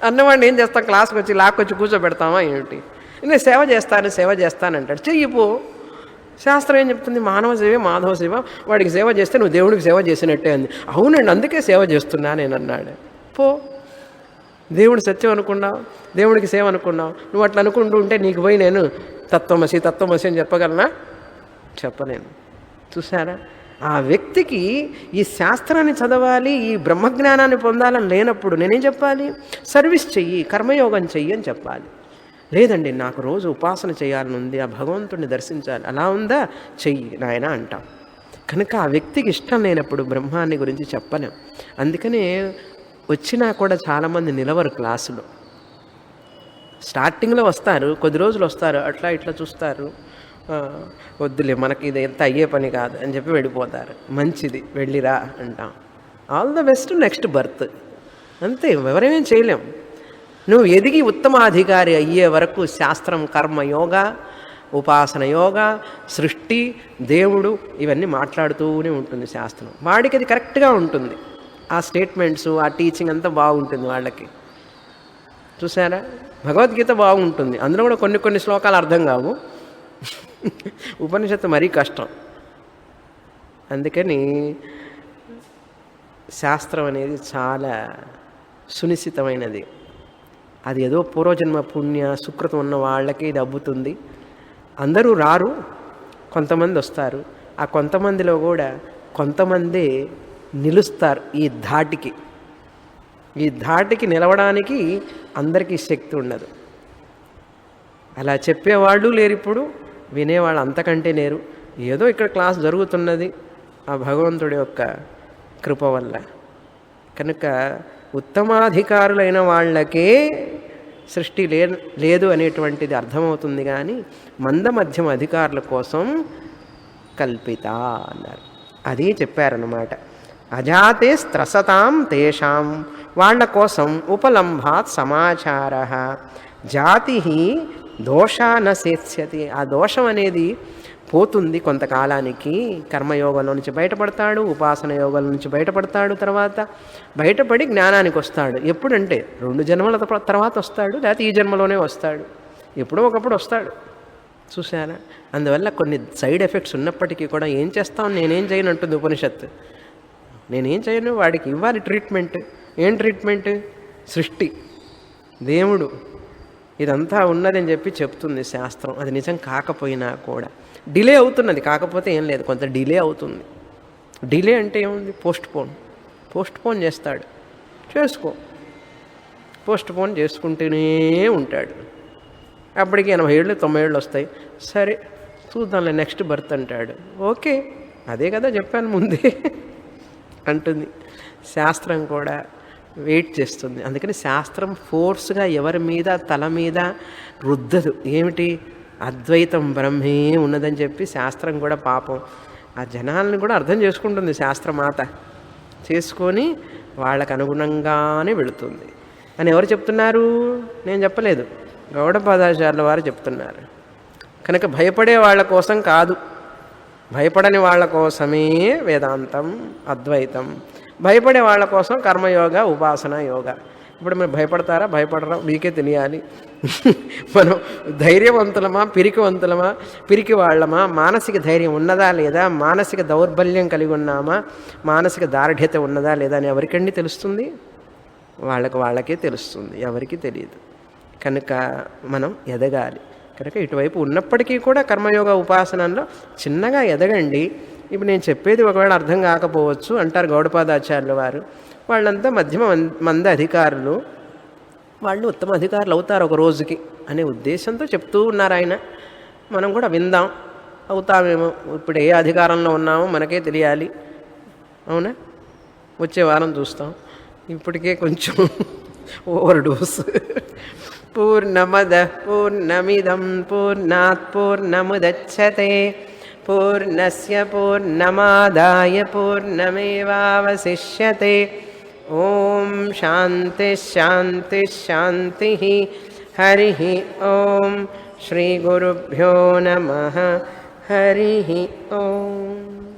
అన్నవాడిని ఏం చేస్తాం? క్లాస్కి వచ్చి లాక్కొచ్చి కూర్చోబెడతామా ఏమిటి? నేను సేవ చేస్తానంటాడు. చెయ్యిపో. శాస్త్రం ఏం చెప్తుంది? మానవ సేవే మాధవ సేవ. వాడికి సేవ చేస్తే నువ్వు దేవుడికి సేవ చేసినట్టే అంది. అవునండి, అందుకే సేవ చేస్తున్నా నేను అన్నాడు. పో. దేవుడు సత్యం అనుకున్నావు, దేవుడికి సేవ అనుకున్నావు. నువ్వు అట్లా అనుకుంటూ ఉంటే నీకు పోయి నేను తత్వమసి అని చెప్పగలనా? చెప్పలేను. చూసారా? ఆ వ్యక్తికి ఈ శాస్త్రాన్ని చదవాలి, ఈ బ్రహ్మజ్ఞానాన్ని పొందాలని లేనప్పుడు నేనేం చెప్పాలి? సర్వీస్ చెయ్యి, కర్మయోగం చెయ్యి అని చెప్పాలి. లేదండి, నాకు రోజు ఉపాసన చేయాలని ఉంది, ఆ భగవంతుడిని దర్శించాలి, అలా ఉందా? చెయ్యి నాయన అంటాం. కనుక ఆ వ్యక్తికి ఇష్టం లేనప్పుడు బ్రహ్మాన్ని గురించి చెప్పలేం. అందుకనే వచ్చినా కూడా చాలామంది నిలవరు క్లాసులో. స్టార్టింగ్లో వస్తారు, కొద్ది రోజులు వస్తారు, అట్లా ఇట్లా చూస్తారు, వద్దులే మనకి ఇది ఎంత అయ్యే పని కాదు అని చెప్పి వెళ్ళిపోతారు. మంచిది, వెళ్ళిరా అంటాం. All the best, next birth. అంతే, ఎవరేమేం చేయలేం. నువ్వు ఎదిగి ఉత్తమాధికారి అయ్యే వరకు శాస్త్రం, కర్మయోగ, ఉపాసన యోగ, సృష్టి, దేవుడు ఇవన్నీ మాట్లాడుతూనే ఉంటుంది శాస్త్రం. వాడికి అది కరెక్ట్గా ఉంటుంది. ఆ స్టేట్మెంట్స్, ఆ టీచింగ్ అంతా బాగుంటుంది వాళ్ళకి. చూసారా? భగవద్గీత బాగుంటుంది, అందులో కూడా కొన్ని శ్లోకాలు అర్థం కావు. ఉపనిషత్తు మరీ కష్టం. అందుకని శాస్త్రం అనేది చాలా సునిశ్చితమైనది. అది ఏదో పూర్వజన్మ పుణ్య సుకృతం ఉన్న వాళ్ళకి ఇది అబ్బుతుంది. అందరూ రారు, కొంతమంది వస్తారు. ఆ కొంతమందిలో కూడా కొంతమంది నిలుస్తారు. ఈ ధాటికి నిలవడానికి అందరికీ శక్తి ఉండదు. అలా చెప్పేవాళ్ళు లేరు, ఇప్పుడు వినేవాళ్ళు అంతకంటే లేరు. ఏదో ఇక్కడ క్లాస్ జరుగుతున్నది ఆ భగవంతుడి యొక్క కృప వల్ల. కనుక ఉత్తమాధికారులైన వాళ్ళకే సృష్టి లేదు అనేటువంటిది అర్థమవుతుంది. కానీ మందమధ్యమ అధికారుల కోసం కల్పిత అన్నారు. అది చెప్పారన్నమాట. అజాతే స్త్రసతాం తేషాం, వాళ్ళ కోసం ఉపలంభాత్ సమాచార జాతి దోషాన సేత్స్యతి. ఆ దోషం అనేది పోతుంది కొంతకాలానికి. కర్మయోగంలో నుంచి బయటపడతాడు, ఉపాసన యోగంలో నుంచి బయటపడతాడు. తర్వాత బయటపడి జ్ఞానానికి వస్తాడు. ఎప్పుడంటే 2 జన్మల తర్వాత వస్తాడు, లేకపోతే ఈ జన్మలోనే వస్తాడు, ఎప్పుడో ఒకప్పుడు వస్తాడు. చూసారా? అందువల్ల కొన్ని సైడ్ ఎఫెక్ట్స్ ఉన్నప్పటికీ కూడా ఏం చేస్తాం, నేనేం చేయను అంటుంది ఉపనిషత్తు. నేనేం చేయను, వాడికి ఇవ్వాలి ట్రీట్మెంట్. ఏం ట్రీట్మెంట్? సృష్టి, దేవుడు, ఇదంతా ఉన్నదని చెప్పి చెప్తుంది శాస్త్రం. అది నిజం కాకపోయినా కూడా డిలే అవుతున్నది. కాకపోతే ఏం లేదు, కొంత డిలే అవుతుంది. డిలే అంటే ఏముంది? పోస్ట్పోన్ చేస్తాడు. పోస్ట్పోన్ చేసుకుంటూనే ఉంటాడు. అప్పటికి 80 ఏళ్ళు 90 ఏళ్ళు వస్తాయి. సరే చూద్దాంలే, నెక్స్ట్ బర్త్ అంటాడు. ఓకే, అదే కదా చెప్పాను ముందే అంటుంది. శాస్త్రం కూడా వెయిట్ చేస్తుంది. అందుకని శాస్త్రం ఫోర్స్గా ఎవరి మీద తల మీద రుద్దదు. ఏమిటి? అద్వైతం బ్రహ్మే ఉన్నదని చెప్పి శాస్త్రం కూడా పాపం ఆ జనాలను కూడా అర్థం చేసుకుంటుంది. శాస్త్రమాత చేసుకొని వాళ్ళకు అనుగుణంగానే వెళుతుంది అని ఎవరు చెప్తున్నారు? నేను చెప్పలేదు, గౌడపాదాచార్యుల వారు చెప్తున్నారు. కనుక భయపడే వాళ్ళ కోసం కాదు, భయపడని వాళ్ళ కోసమే వేదాంతం, అద్వైతం. భయపడే వాళ్ళ కోసం కర్మయోగ, ఉపాసన యోగ. ఇప్పుడు మీరు భయపడతారా భయపడరా మీకే తెలియాలి. మనం ధైర్యవంతులమా పిరికివంతులమా పిరికి వాళ్ళమా, మానసిక ధైర్యం ఉన్నదా లేదా, మానసిక దౌర్బల్యం కలిగి ఉన్నామా, మానసిక దార్ఢ్యత ఉన్నదా లేదా అని ఎవరికండి తెలుస్తుంది? వాళ్ళకే తెలుస్తుంది, ఎవరికి తెలియదు. కనుక మనం ఎదగాలి. కనుక ఇటువైపు ఉన్నప్పటికీ కూడా కర్మయోగ ఉపాసనలో చిన్నగా ఎదగండి. ఇప్పుడు నేను చెప్పేది ఒకవేళ అర్థం కాకపోవచ్చు అంటారు గౌడపాదాచార్యుల వారు. వాళ్ళంతా మధ్యమ మంద అధికారులు, వాళ్ళు ఉత్తమ అధికారులు అవుతారు ఒక రోజుకి అనే ఉద్దేశంతో చెప్తూ ఉన్నారు ఆయన. మనం కూడా విందాం, అవుతామేమో. ఇప్పుడు ఏ అధికారంలో ఉన్నామో మనకే తెలియాలి. అవునా? వచ్చే వారం చూస్తాం. ఇప్పటికే కొంచెం ఓవర్ డోస్. పూర్ణమద పూర్ణమిదం పూర్ణాత్ పూర్ణముదచ్యతే పూర్ణస్య పూర్ణమాదాయ పూర్ణమేవావశిష్యతే. ఓం శాంతి శాంతి శాంతి. హరి ఓం. శ్రీ గురుభ్యో నమః. హరి ఓం.